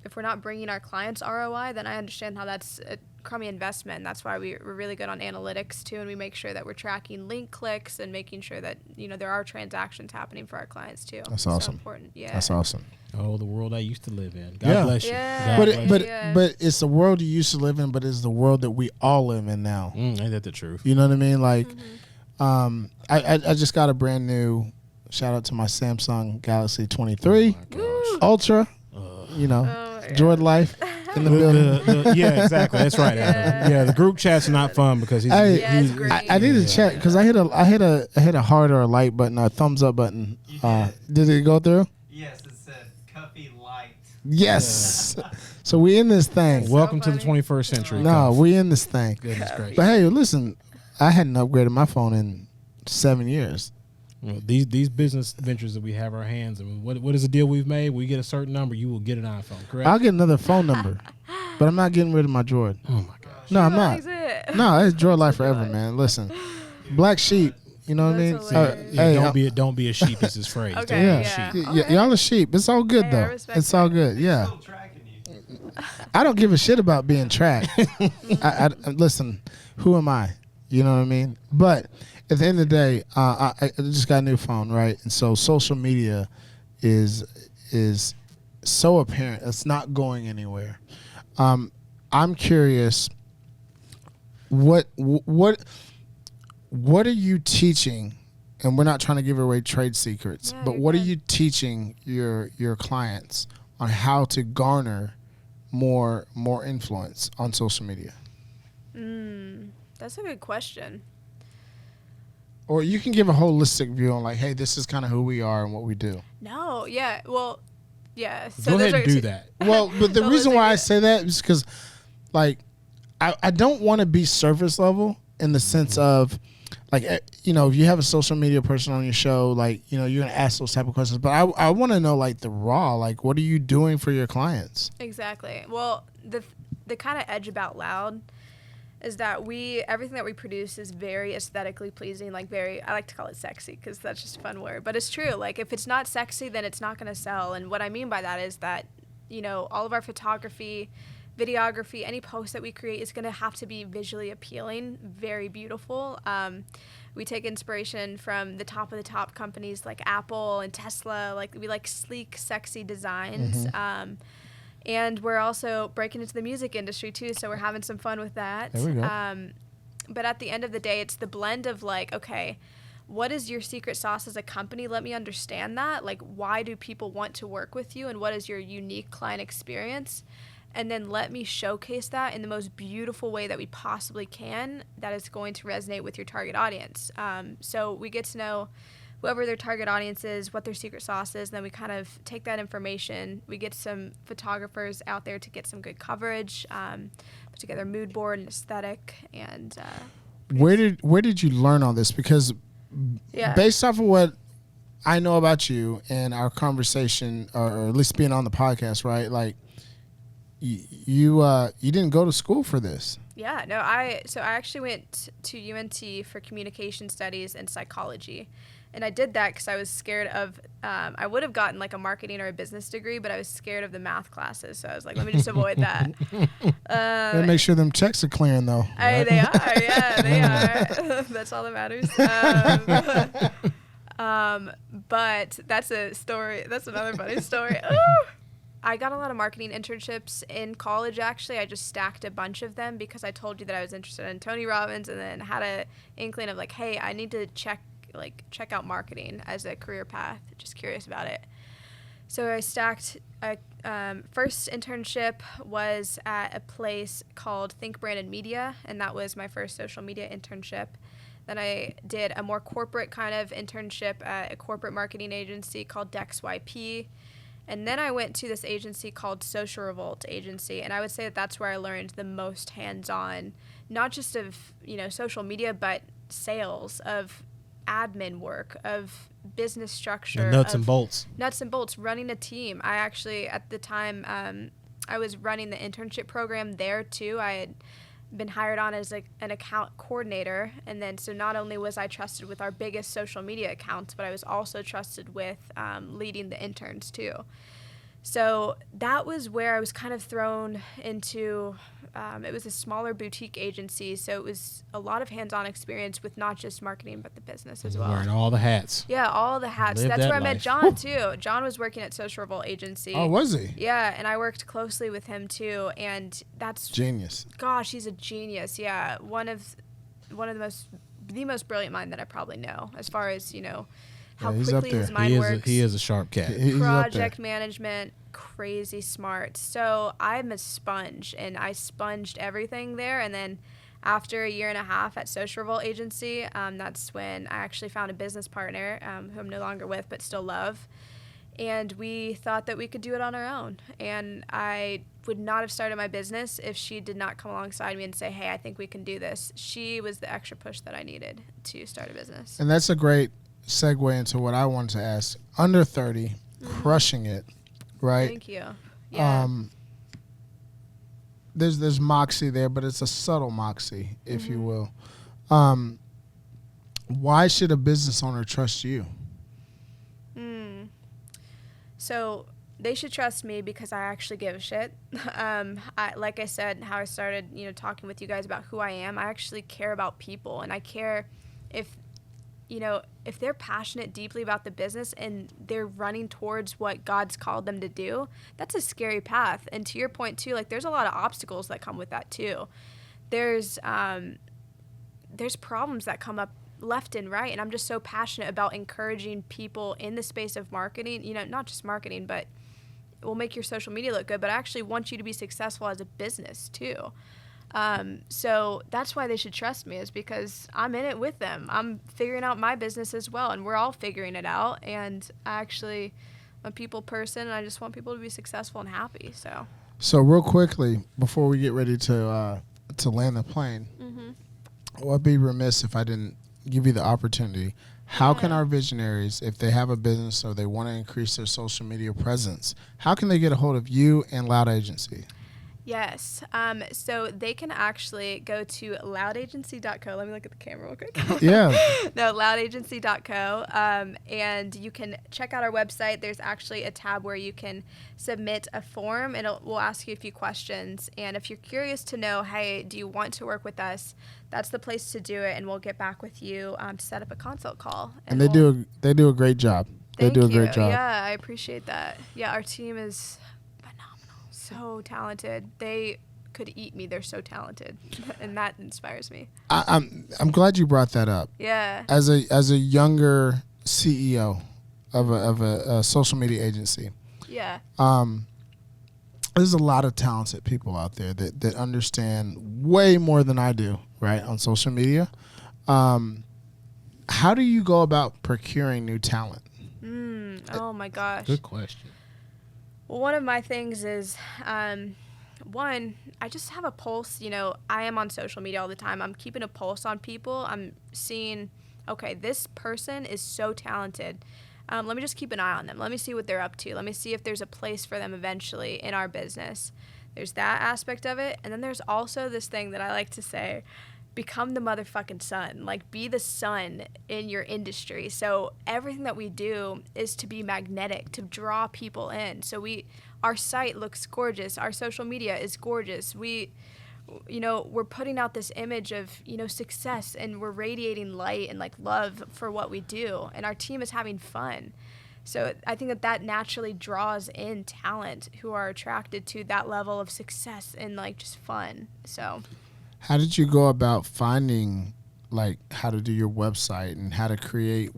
if we're not bringing our clients ROI, then I understand how that's a crummy investment. That's why we're really good on analytics too, and we make sure that we're tracking link clicks and making sure that there are transactions happening for our clients too. That's So awesome. important. Yeah. That's awesome. Oh, the world I used to live in. God Yeah. bless you. Yeah. God But bless you. but it's the world you used to live in, but it's the world that we all live in now. Ain't that the truth? You know what I mean? Like, I just got a brand new shout out to my Samsung Galaxy 23 Ultra. Oh my Droid life in the building. Yeah, exactly. That's right. Adam. Yeah, the group chats are not fun because he's. Hey, Yeah, it's he's- great. I need to check because I hit a heart or a like button, a thumbs up button. Did it go through? Yes, it said Cuffy Light. Yes. So we in this thing. Welcome to the funny. 21st century. No, Cuff. we in this thing. Goodness gracious. But hey, listen, I hadn't upgraded my phone in 7 years. Well, these business ventures that we have our hands in, what is the deal we've made? We get a certain number, you will get an iPhone, correct? I'll get another phone number, but I'm not getting rid of my Droid. Oh my gosh. No, I'm not. Likes it. No, it's Droid life forever, man. Listen, black sheep. You know what I mean? That's hilarious. Yeah, Hey, don't be a sheep is his phrase. Okay, Don't be a yeah. sheep. y- y'all are sheep. It's all good Hey, I though. respect It's all that. good. Yeah. Still tracking you. I don't give a shit about being tracked. I listen. Who am I? You know what I mean? But at the end of the day, I just got a new phone, right? And so social media is so apparent. It's not going anywhere. I'm curious. What are you teaching? And we're not trying to give away trade secrets, Yeah, but you're what are good. you teaching your clients on how to garner more influence on social media? That's a good question. Or you can give a holistic view on like, hey, this is kind of who we are and what we do. No, yeah, well, yeah. So Go those ahead and are do that. Well, but the Holistic, reason why I yeah. say that is because, like, I don't want to be surface level in the sense of, like, you know, if you have a social media person on your show, like, you know, you're going to ask those type of questions. But I want to know, like, the raw, like, what are you doing for your clients? Exactly. Well, the kind of edge about Loud is that everything that we produce is very aesthetically pleasing, like I like to call it sexy because that's just a fun word. But it's true. Like, if it's not sexy, then it's not going to sell. And what I mean by that is that, you know, all of our photography, videography, any post that we create is going to have to be visually appealing, very beautiful. We take inspiration from the top companies like Apple and Tesla. Like, we like sleek, sexy designs. And we're also breaking into the music industry too, so we're having some fun with that. There we go. But at the end of the day, it's the blend of, like, okay, what is your secret sauce as a company? Let me understand that. Like, why do people want to work with you, and what is your unique client experience? And then let me showcase that in the most beautiful way that we possibly can that is going to resonate with your target audience. So we get to know whoever their target audience is, what their secret sauce is, and then we kind of take that information. We get some photographers out there to get some good coverage, put together a mood board and aesthetic. And where did you learn all this? Because based off of what I know about you and our conversation, or at least being on the podcast, right? Like, you didn't go to school for this. Yeah, no, I actually went to UNT for communication studies and psychology. And I did that because I was scared of, I would have gotten like a marketing or a business degree, but I was scared of the math classes. So I was like, let me just avoid that. Gotta make sure them checks are clearing, though. Right? They are, yeah, they are. That's all that matters. But that's a story. That's another funny story. Ooh. I got a lot of marketing internships in college, actually. I just stacked a bunch of them because I told you that I was interested in Tony Robbins, and then had a inkling of, like, hey, I need to check out marketing as a career path. Just curious about it. So I stacked first internship was at a place called Think Branded Media, and that was my first social media internship. Then I did a more corporate kind of internship at a corporate marketing agency called DexYP. And then I went to this agency called Social Revolt Agency, and I would say that that's where I learned the most hands-on, not just of, you know, social media, but sales, of admin work, of business structure. The nuts and bolts. Nuts and bolts, running a team. I actually, at the time, I was running the internship program there too. I had been hired on as an account coordinator, and then so not only was I trusted with our biggest social media accounts, but I was also trusted with leading the interns too. So that was where I was kind of thrown into, it was a smaller boutique agency, so it was a lot of hands-on experience with not just marketing, but the business as well. Wearing all the hats. Yeah, all the hats. Live That's that where I met life. John, too. John was working at Social Revolt Agency. Oh, was he? Yeah, and I worked closely with him, too, and that's... Genius. Gosh, he's a genius, yeah. One of the most brilliant mind that I probably know, as far as, you know, how Yeah, he's up quickly his there. mind works. He is a sharp cat. He's up there. Project management, crazy smart. So I'm a sponge, and I sponged everything there. And then after a year and a half at Social Revolt Agency, that's when I actually found a business partner who I'm no longer with but still love. And we thought that we could do it on our own. And I would not have started my business if she did not come alongside me and say, hey, I think we can do this. She was the extra push that I needed to start a business. And that's a great segue into what I wanted to ask. Under 30, crushing it, right? Thank you. Yeah. There's moxie there, but it's a subtle moxie, if you will. Why should a business owner trust you? So they should trust me because I actually give a shit. Like I said, how I started, you know, talking with you guys about who I am. I actually care about people, and I care if they're passionate deeply about the business and they're running towards what God's called them to do. That's a scary path. And to your point too, like, there's a lot of obstacles that come with that too. There's problems that come up left and right, and I'm just so passionate about encouraging people in the space of marketing, you know, not just marketing, but it will make your social media look good, but I actually want you to be successful as a business too. So that's why they should trust me, is because I'm in it with them. I'm figuring out my business as well, and we're all figuring it out, and I'm a people person, and I just want people to be successful and happy. So real quickly, before we get ready to to land the plane, Mm-hmm. I'd be remiss if I didn't give you the opportunity. How can Yeah. our visionaries, if they have a business or they want to increase their social media presence, how can they get a hold of you and Loud Agency? Yes. So they can actually go to loudagency.co. Let me look at the camera real quick. Yeah. No, loudagency.co. And you can check out our website. There's actually a tab where you can submit a form, and we'll ask you a few questions. And if you're curious to know, hey, do you want to work with us? That's the place to do it, and we'll get back with you to set up a consult call. And they do a great job. Thank They do a you. great job. Yeah, I appreciate that. Yeah, our team is phenomenal. So talented. They could eat me. They're so talented, and that inspires me. I'm glad you brought that up. Yeah. As a younger CEO of a social media agency, Yeah. there's a lot of talented people out there that understand way more than I do, right, on social media. How do you go about procuring new talent? Oh my gosh. Good question. Well, one of my things is, one, I just have a pulse. You know, I am on social media all the time. I'm keeping a pulse on people. I'm seeing, okay, this person is so talented. Let me just keep an eye on them. Let me see what they're up to. Let me see if there's a place for them eventually in our business. There's that aspect of it. And then there's also this thing that I like to say, become the motherfucking sun. Like, be the sun in your industry. So everything that we do is to be magnetic, to draw people in. So our site looks gorgeous. Our social media is gorgeous. We're putting out this image of, success, and we're radiating light and like love for what we do. And our team is having fun. So I think that naturally draws in talent who are attracted to that level of success and like just fun. So How did you go about finding, like, how to do your website and how to create?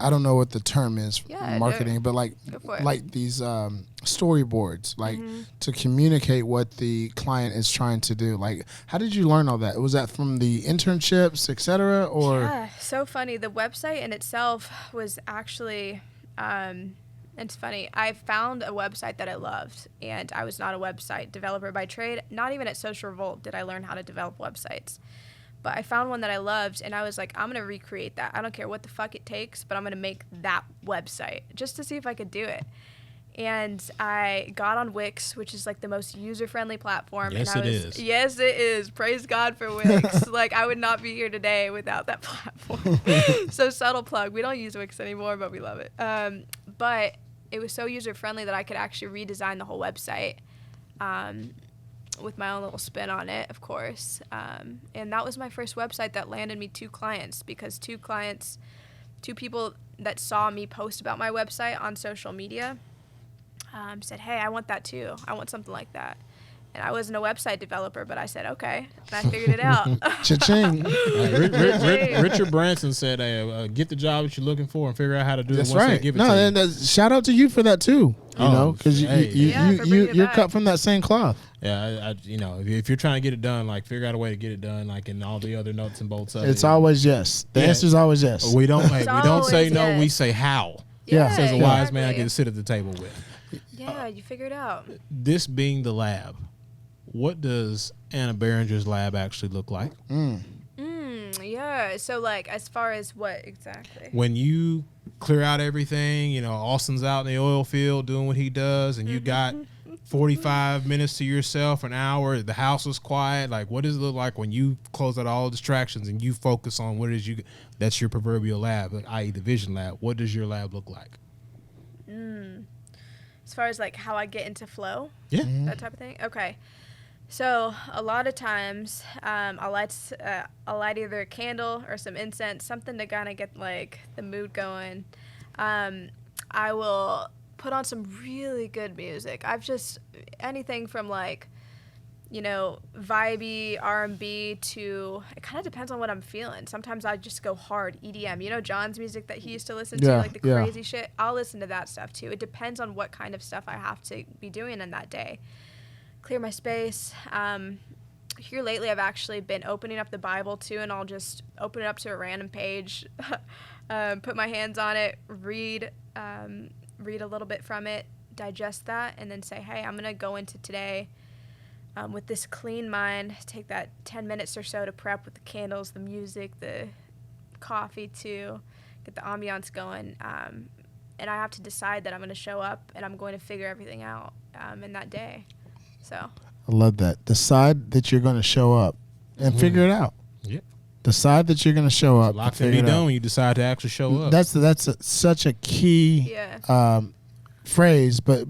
I don't know what the term is, Yeah, marketing, but go for it. like these storyboards, like to communicate what the client is trying to do. Like, how did you learn all that? Was that from the internships, et cetera, or? Yeah, so funny. The website in itself was actually, it's funny. I found a website that I loved, and I was not a website developer by trade. Not even at Social Revolt did I learn how to develop websites. But I found one that I loved, and I was like, I'm going to recreate that. I don't care what the fuck it takes, but I'm going to make that website just to see if I could do it. And I got on Wix, which is like the most user-friendly platform. Yes, and it is. Yes, it is. Praise God for Wix. Like, I would not be here today without that platform. So, subtle plug. We don't use Wix anymore, but we love it. But it was so user-friendly that I could actually redesign the whole website with my own little spin on it, of course. And that was my first website that landed me 2 clients, because 2 people that saw me post about my website on social media said, hey, I want that too. I want something like that. And I wasn't a website developer, but I said, okay. And I figured it out. Cha-ching. Richard Branson said, hey, get the job that you're looking for and figure out how to do That's it once right. they give it No, to you. and shout out to you for that too. You know, because Yeah, for bringing it you're back. cut from that same cloth. Yeah, if you're trying to get it done, like, figure out a way to get it done, like, in all the other nuts and bolts of it. It's always yes. The Yeah. answer is always yes. We don't say always no, we yes. say how. Yeah. Says a wise man I exactly. get to sit at the table with. Yeah, you figure it out. This being the lab, what does Anna Barringer's lab actually look like? Yeah. So, like, as far as what exactly? When you clear out everything, Austin's out in the oil field doing what he does, and you got 45 minutes to yourself, an hour, the house is quiet. Like, what does it look like when you close out all distractions and you focus on what it is that's your proverbial lab, like, i.e. the Vision Lab? What does your lab look like? As far as, like, how I get into flow? Yeah. That type of thing? Okay. So a lot of times I'll light either a candle or some incense, something to kind of get like the mood going. I will put on some really good music. Anything from like, vibey R&B to, it kind of depends on what I'm feeling. Sometimes I just go hard EDM. John's music that he used to listen to, Yeah, like the yeah. crazy shit. I'll listen to that stuff too. It depends on what kind of stuff I have to be doing in that day. Clear my space. Here lately, I've actually been opening up the Bible too, and I'll just open it up to a random page, put my hands on it, read a little bit from it, digest that, and then say, hey, I'm gonna go into today with this clean mind, take that 10 minutes or so to prep with the candles, the music, the coffee too, get the ambiance going. And I have to decide that I'm going to show up and I'm going to figure everything out in that day. So I love that. Decide that you're going to show up and figure it out. Yep. Decide that you're going to show up. Locked in, be done when you decide to actually show up. That's such a key phrase, but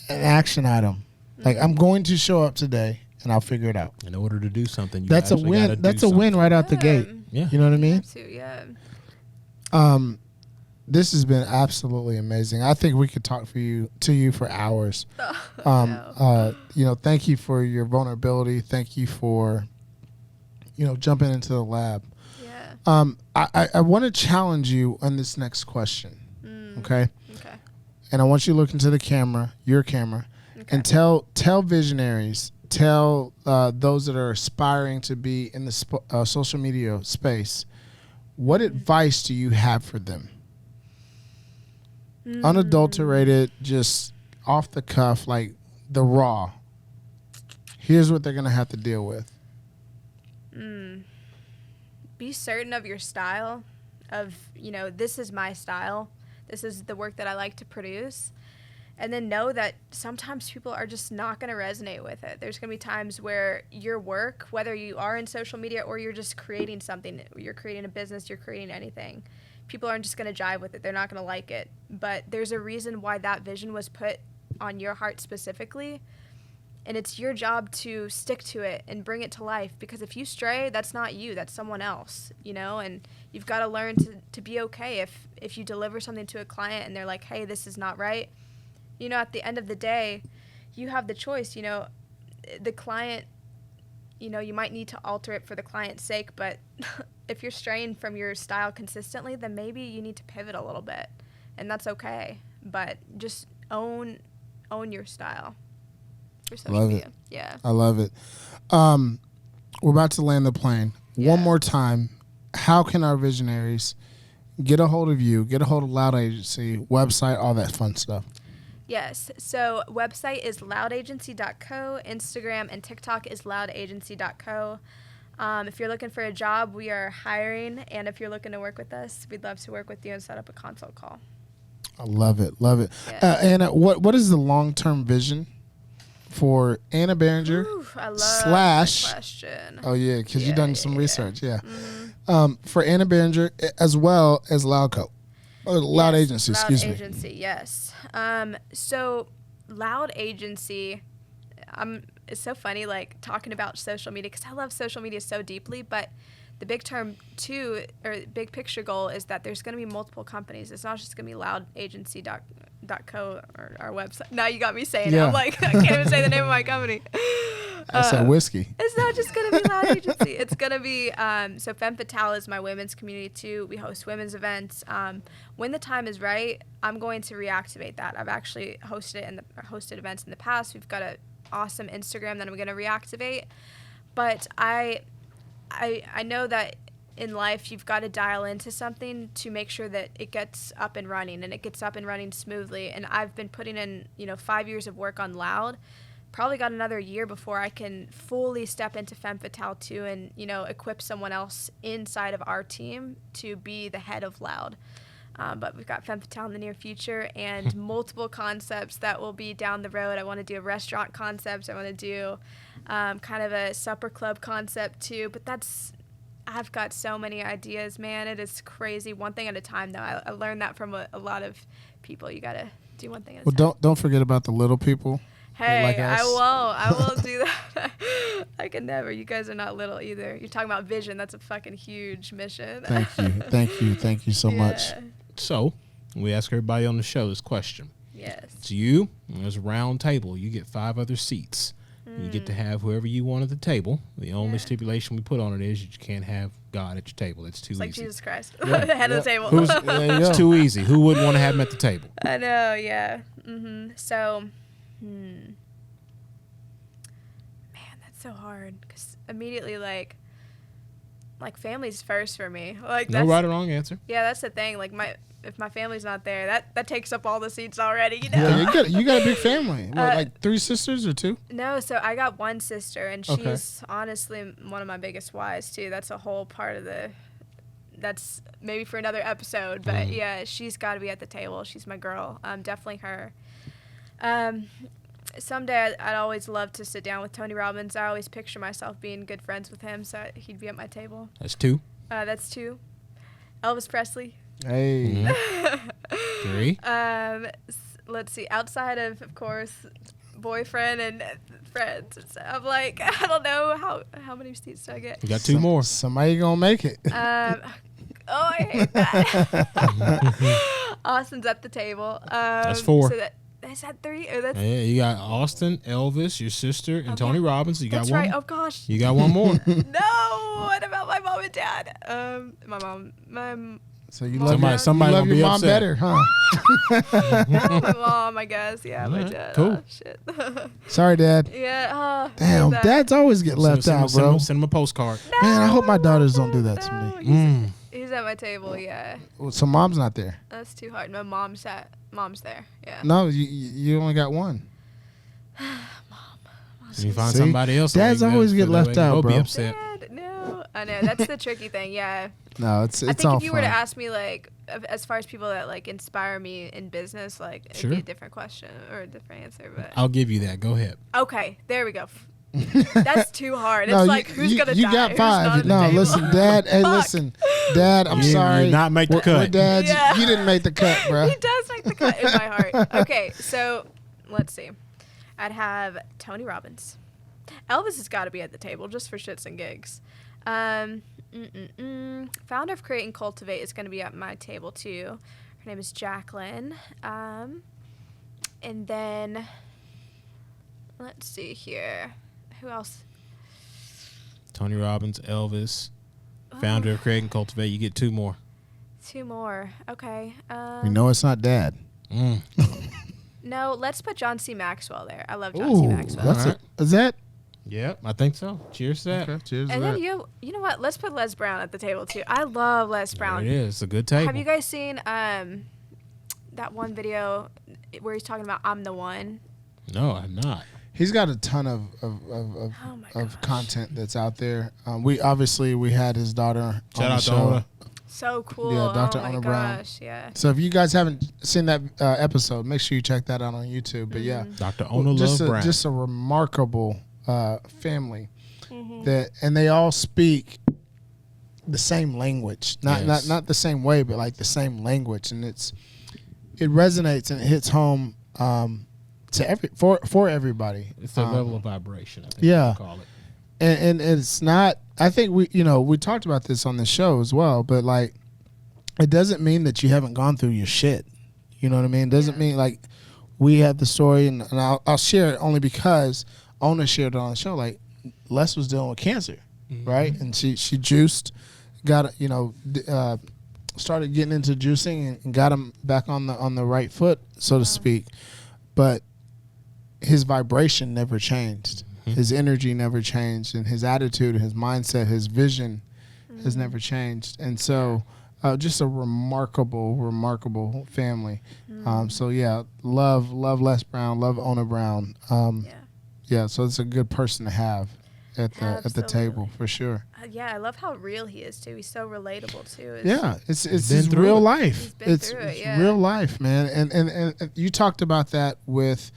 an action item. Like, I'm going to show up today and I'll figure it out. In order to do something, you that's a win. That's a win right out the gate. Yeah. You know what I mean? Yeah. This has been absolutely amazing. I think we could talk to you for hours. Thank you for your vulnerability. Thank you for, jumping into the lab. Yeah. I want to challenge you on this next question. Okay. Okay. And I want you to look into the camera, your camera, and tell visionaries, tell those that are aspiring to be in the social media space, what advice do you have for them? Unadulterated, just off the cuff, like the raw. Here's what they're going to have to deal with. Be certain of your style, of, this is my style. This is the work that I like to produce. And then know that sometimes people are just not going to resonate with it. There's going to be times where your work, whether you are in social media or you're just creating something, you're creating a business, you're creating anything, people aren't just going to jive with it. They're not going to like it. But there's a reason why that vision was put on your heart specifically. And it's your job to stick to it and bring it to life. Because if you stray, that's not you. That's someone else, and you've got to learn to be okay if you deliver something to a client and they're like, hey, this is not right. At the end of the day, you have the choice. The client, you might need to alter it for the client's sake, but if you're straying from your style consistently, then maybe you need to pivot a little bit, and that's okay. But just own your style for social media. Yeah. I love it. We're about to land the plane. One more time, how can our visionaries get a hold of you, get a hold of Loud Agency, website, all that fun stuff? Yes. So website is loudagency.co. Instagram and TikTok is loudagency.co. If you're looking for a job, we are hiring. And if you're looking to work with us, we'd love to work with you and set up a consult call. I love it. Love it. Yeah. Anna, what is the long-term vision for Anna Barringer? Ooh, I love / that question. Oh, yeah, because you've done some yeah. research. Yeah. Mm-hmm. For Anna Barringer, as well as Loud Agency, excuse me. Loud Agency, yes. So Loud Agency, it's so funny, like, talking about social media, because I love social media so deeply, but the big term too, or big picture goal, is that there's going to be multiple companies. It's not just going to be loudagency.co or our website. Now you got me saying it. I'm like, I can't even say the name of my company. That's that whiskey. It's not just going to be Loud Agency. It's going to be, so Femme Fatale is my women's community too. We host women's events. When the time is right, I'm going to reactivate that. I've actually hosted events in the past. We've got an awesome Instagram that I'm going to reactivate. But I know that in life you've got to dial into something to make sure that it gets up and running, and it gets up and running smoothly. And I've been putting in, 5 years of work on Loud. Probably got another year before I can fully step into Femme Fatale 2 and, equip someone else inside of our team to be the head of Loud. But we've got Femme Fatale in the near future and multiple concepts that will be down the road. I want to do a restaurant concept. I want to do kind of a supper club concept too. But I've got so many ideas, man. It is crazy. One thing at a time, though. I learned that from a lot of people. You got to do one thing at a time. Well, don't forget about the little people. Hey, like us. I won't do that. I can never. You guys are not little either. You're talking about vision. That's a fucking huge mission. Thank you so much. So, we ask everybody on the show this question. Yes. It's you. There's a round table. You get 5 other seats. You get to have whoever you want at the table. The only stipulation we put on it is you can't have God at your table. It's too easy. Like Jesus Christ. Yeah. The head of the table. It's too easy. Who wouldn't want to have him at the table? I know, yeah. Mm-hmm. So, man, that's so hard. Because immediately, like, like family's first for me. Like No that's, right or wrong answer. yeah, that's the thing. Like if my family's not there, that takes up all the seats already. You know. Yeah, you got a big family. What, like 3 sisters or 2? No, so I got one sister, and Okay. she's honestly one of my biggest whys too. That's a whole part of that's maybe for another episode, but yeah, she's got to be at the table. She's my girl. Definitely her. Someday I'd always love to sit down with Tony Robbins. I always picture myself being good friends with him, so he'd be at my table. That's 2. That's 2. Elvis Presley. Hey. 3. Let's see. Outside of course, boyfriend and friends. So I'm like, I don't know how many seats do I get. You got 2 more. Somebody gonna make it. I hate that. Austin's at the table. That's 4. So is that 3? Or that's Yeah, you got Austin, Elvis, your sister, and Tony Robbins. You got that's one. right. Oh gosh. You got one more. No. What about my mom and dad? My mom. So you Somebody- love somebody you love gonna your be mom upset. better, huh? My mom, I guess. Yeah, my Alright, dad. cool. Oh, shit. Sorry, Dad. Yeah. Damn, that. dads always get left out, bro. Send him a postcard. Man, I hope my daughters don't do that to No, me. he's at my table. Yeah, So mom's not there. that's too hard. My mom's there. Yeah. No, you only got one. You find See? somebody else. Dads always get left out, Be bro. upset. Dad, no. I know that's the tricky thing. Yeah. No, it's I think all if you were to fun. ask me like, as far as people that like inspire me in business, like it'd Sure. be a different question or a different answer. But I'll give you that. Go ahead. okay, there we go. That's too hard. It's No, like who's gonna you die? got Who's not 5. at the No, table? listen, Dad. Hey, Fuck. listen, Dad. I'm You sorry. did not make the We're cut. dads. Yeah. You didn't make the cut, bro. He does make the cut in my heart. Okay, so let's see. I'd have Tony Robbins. Elvis has got to be at the table just for shits and gigs. Founder of Create and Cultivate is going to be at my table too. Her name is Jacqueline. And then let's see here. Who else? Tony Robbins, Elvis, founder of Create and Cultivate. You get 2 more. 2 more. Okay. We know it's not Dad. No, let's put John C. Maxwell there. I love John C. Ooh, Maxwell. that's Alright. it. Is that? Yep, I think so. Cheers to that. Okay, cheers to And that. then you know what? Let's put Les Brown at the table too. I love Les There Brown. it is. It's a good table. Have you guys seen that one video where he's talking about I'm the one? No, I'm not. He's got a ton of Oh my gosh. content that's out there. We had his daughter Shout on the out to show. Ona. So cool. Yeah, Dr. Oh my Ona Brown. gosh, yeah. So if you guys haven't seen that episode, make sure you check that out on YouTube. But yeah, Dr. Ona just Love Brown. just a remarkable family Mm-hmm. and they all speak the same language, Yes. not the same way, but like the same language, and it resonates and it hits home for everybody. It's a level of vibration, I think yeah. you call it. And it's not. I think we talked about this on the show as well, but like, it doesn't mean that you haven't gone through your shit. You know what I mean? It doesn't mean like we had the story, and I'll share it only because Ona shared it on the show. Like, Les was dealing with cancer, right? And she juiced, got started getting into juicing and got him back on the right foot, so to speak. But his vibration never changed. His energy never changed, and his attitude, his mindset, his vision has never changed. And so, just a remarkable family. So yeah, love Les Brown, love Ona Brown. Yeah, so it's a good person to have at the Absolutely. table for sure. Yeah, I love how real he is too. He's so relatable too. Yeah, it's been his through real it. life. He's been It's through it, it's yeah. real life, man. And you talked about that with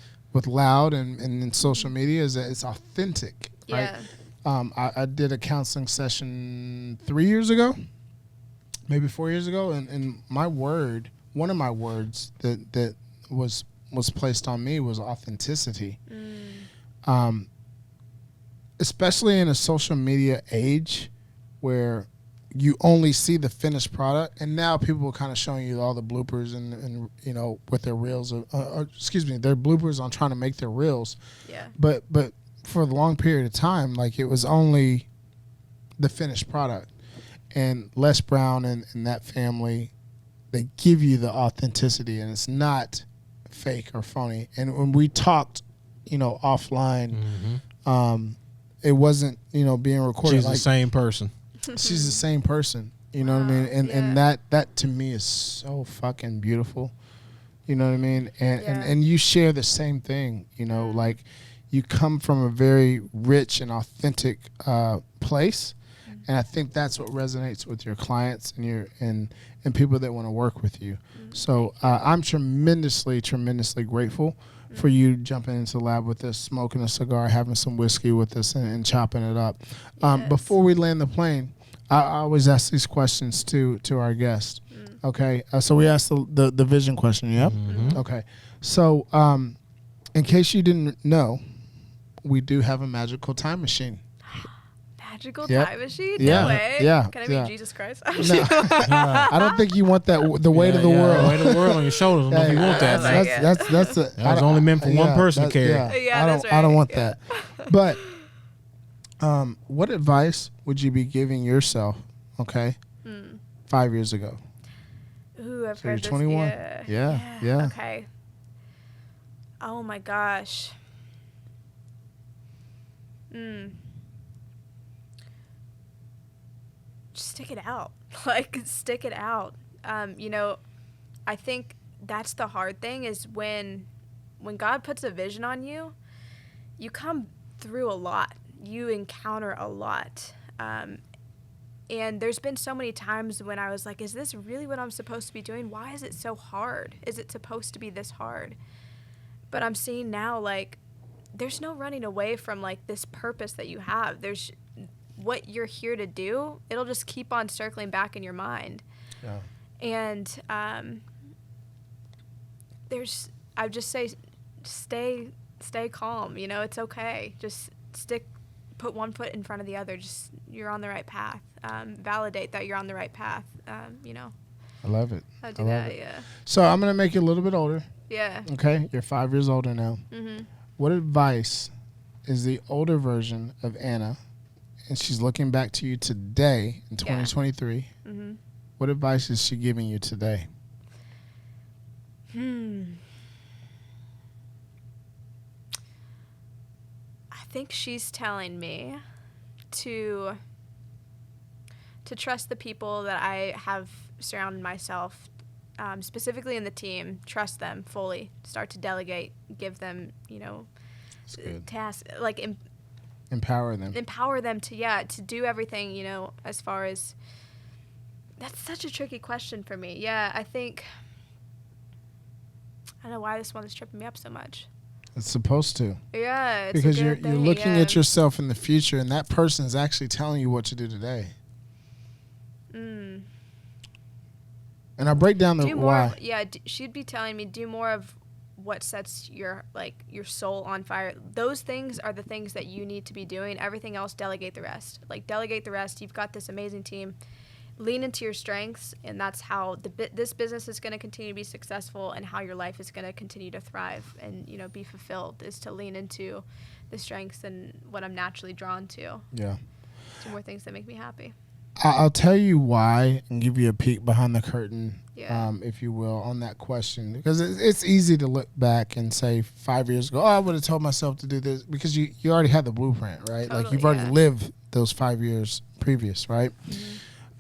Loud and in social media, is that it's authentic, Yeah. right? I did a counseling session 3 years ago, maybe 4 years ago, and one of my words that was placed on me was authenticity. Especially in a social media age where you only see the finished product, and now people are kind of showing you all the bloopers and with their reels, their bloopers on trying to make their reels. Yeah. But for a long period of time, like, it was only the finished product. And Les Brown and that family, they give you the authenticity, and it's not fake or phony. And when we talked, offline, it wasn't, being recorded. She's like, the same person. she's the same person. You know what I mean? And that to me is so fucking beautiful. You know what I mean? And you share the same thing, you know, like you come from a very rich and authentic place. And I think that's what resonates with your clients and people that want to work with you. So I'm tremendously grateful for you jumping into the lab with us, smoking a cigar, having some whiskey with us, and chopping it up. Before we land the plane, I always ask these questions to our guests. Okay, so we asked the vision question. Yep. Okay, so in case you didn't know, we do have a magical time machine. Magical time machine? Yeah. No way. Yeah. Can I be Jesus Christ? No. I don't think you want that. The weight of the world. The weight of the world on your shoulders. I don't know if you want that. That's that was only meant for one person to carry. Yeah, that's right. I don't want that. But what advice would you be giving yourself? Okay, 5 years ago. Ooh, I've So heard you're this. 21. Yeah. Okay. Oh my gosh. Just stick it out. Like, stick it out. You know, I think that's the hard thing is when God puts a vision on you, you come through a lot. You encounter a lot. And there's been so many times when I was like, is this really what I'm supposed to be doing? Why is it so hard? Is it supposed to be this hard? But I'm seeing now, like, there's no running away from, like, this purpose that you have. There's what you're here to do. It'll just keep on circling back in your mind. Yeah. And I just say, stay calm. You know, it's okay. Just put one foot in front of the other. Just, you're on the right path. Validate that you're on the right path. You know. I love it. I do that. Yeah. So I'm gonna make you a little bit older. Yeah. Okay, you're 5 years older now. What advice is the older version of Anna, and she's looking back to you today in 2023? What advice is she giving you today? I think she's telling me to trust the people that I have surrounded myself, specifically in the team. Trust them fully. Start to delegate. Give them, you know, tasks. Like Empower them. Empower them to do everything. You know, as far as that's such a tricky question for me. Yeah, I think I don't know why this one is tripping me up so much. It's supposed to. Yeah, it's because a you're good thing, looking at yourself in the future, and that person is actually telling you what to do today. And I break down the why. She'd be telling me do more of what sets your soul on fire. Those things are the things that you need to be doing. Everything else, delegate the rest. Like, delegate the rest. You've got this amazing team. Lean into your strengths, and that's how this business is going to continue to be successful, and how your life is going to continue to thrive and, you know, be fulfilled, is to lean into the strengths and what I'm naturally drawn to. Yeah. Do more things that make me happy. I'll tell you why and give you a peek behind the curtain, if you will, on that question. Because it's easy to look back and say 5 years ago, I would have told myself to do this, because you already had the blueprint, right? Totally, like, you've already lived those 5 years previous, right?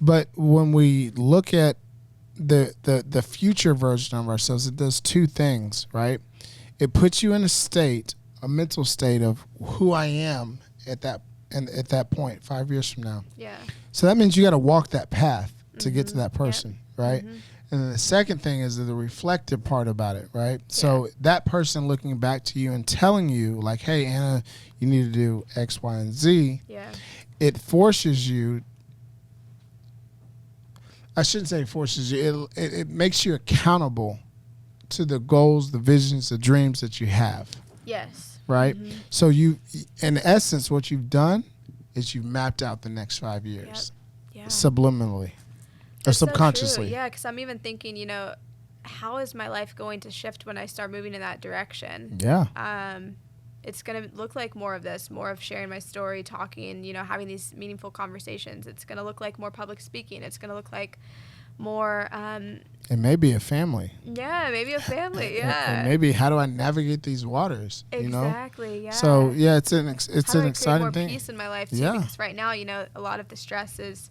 But when we look at the future version of ourselves, it does two things, right? It puts you in a mental state of who I am at that point 5 years from now. Yeah. So that means you got to walk that path to get to that person, right? And then the second thing is the reflective part about it, right? So that person looking back to you and telling you, like, hey, Anna, you need to do X, Y, and Z. Yeah. It forces you. I shouldn't say forces you. It makes you accountable to the goals, the visions, the dreams that you have. Yes. Right? So you, in essence, what you've done is you've mapped out the next 5 years. Yeah. Subliminally. That's or subconsciously. So true. Yeah, because I'm even thinking, you know, how is my life going to shift when I start moving in that direction? Yeah. It's going to look like more of this, more of sharing my story, talking, you know, having these meaningful conversations. It's going to look like more public speaking. It's going to look like more, It may be a family. yeah, maybe a family, And yeah. maybe how do I navigate these waters? You know. Exactly, yeah. So yeah, it's an How do I exciting create more thing. peace in my life too? Yeah. Because right now, a lot of the stress is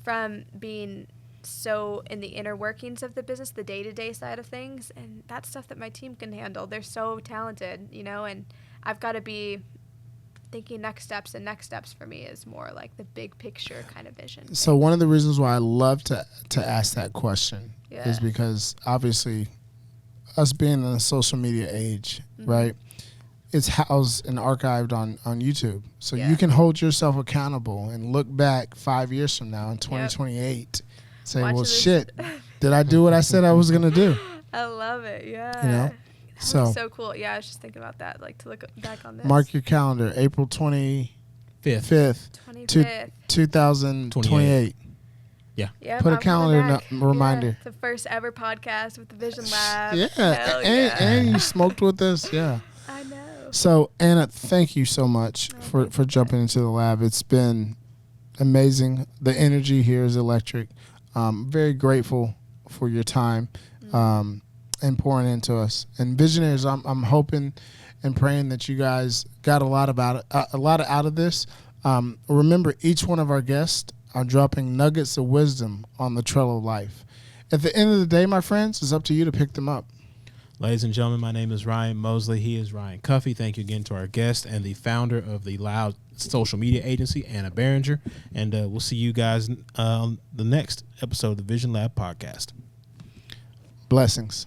from being so in the inner workings of the business, the day-to-day side of things, and that's stuff that my team can handle. They're so talented, and I've got to be thinking next steps, and next steps for me is more like the big picture kind of vision. So one of the reasons why I love to ask that question Yeah. is because obviously us being in a social media age, Mm-hmm. right? It's housed and archived on YouTube. So Yeah. you can hold yourself accountable and look back 5 years from now in 2028, say, Watching well, this- shit, did I do what I said I was going to do? I love it, yeah. You know? That So- was so cool. Yeah, I was just thinking about that, like to look back on this. Mark your calendar, April 25th, Fifth. 25th. 2028. Yeah, Put a I'm coming calendar back. reminder. Yeah, the first ever podcast with the Vision Lab. Yeah, Hell yeah. and you smoked with us, yeah. I know. So, Anna, thank you so much for jumping into the lab. It's been amazing. The energy here is electric. Very grateful for your time and pouring into us. And visionaries, I'm hoping and praying that you guys got a lot out of this. Remember, each one of our guests are dropping nuggets of wisdom on the trail of life. At the end of the day, my friends, it's up to you to pick them up. Ladies and gentlemen, my name is Ryan Mosley. He is Ryan Cuffey. Thank you again to our guest and the founder of the Loud social media agency, Anna Barringer. And we'll see you guys on the next episode of the Vision Lab podcast. Blessings.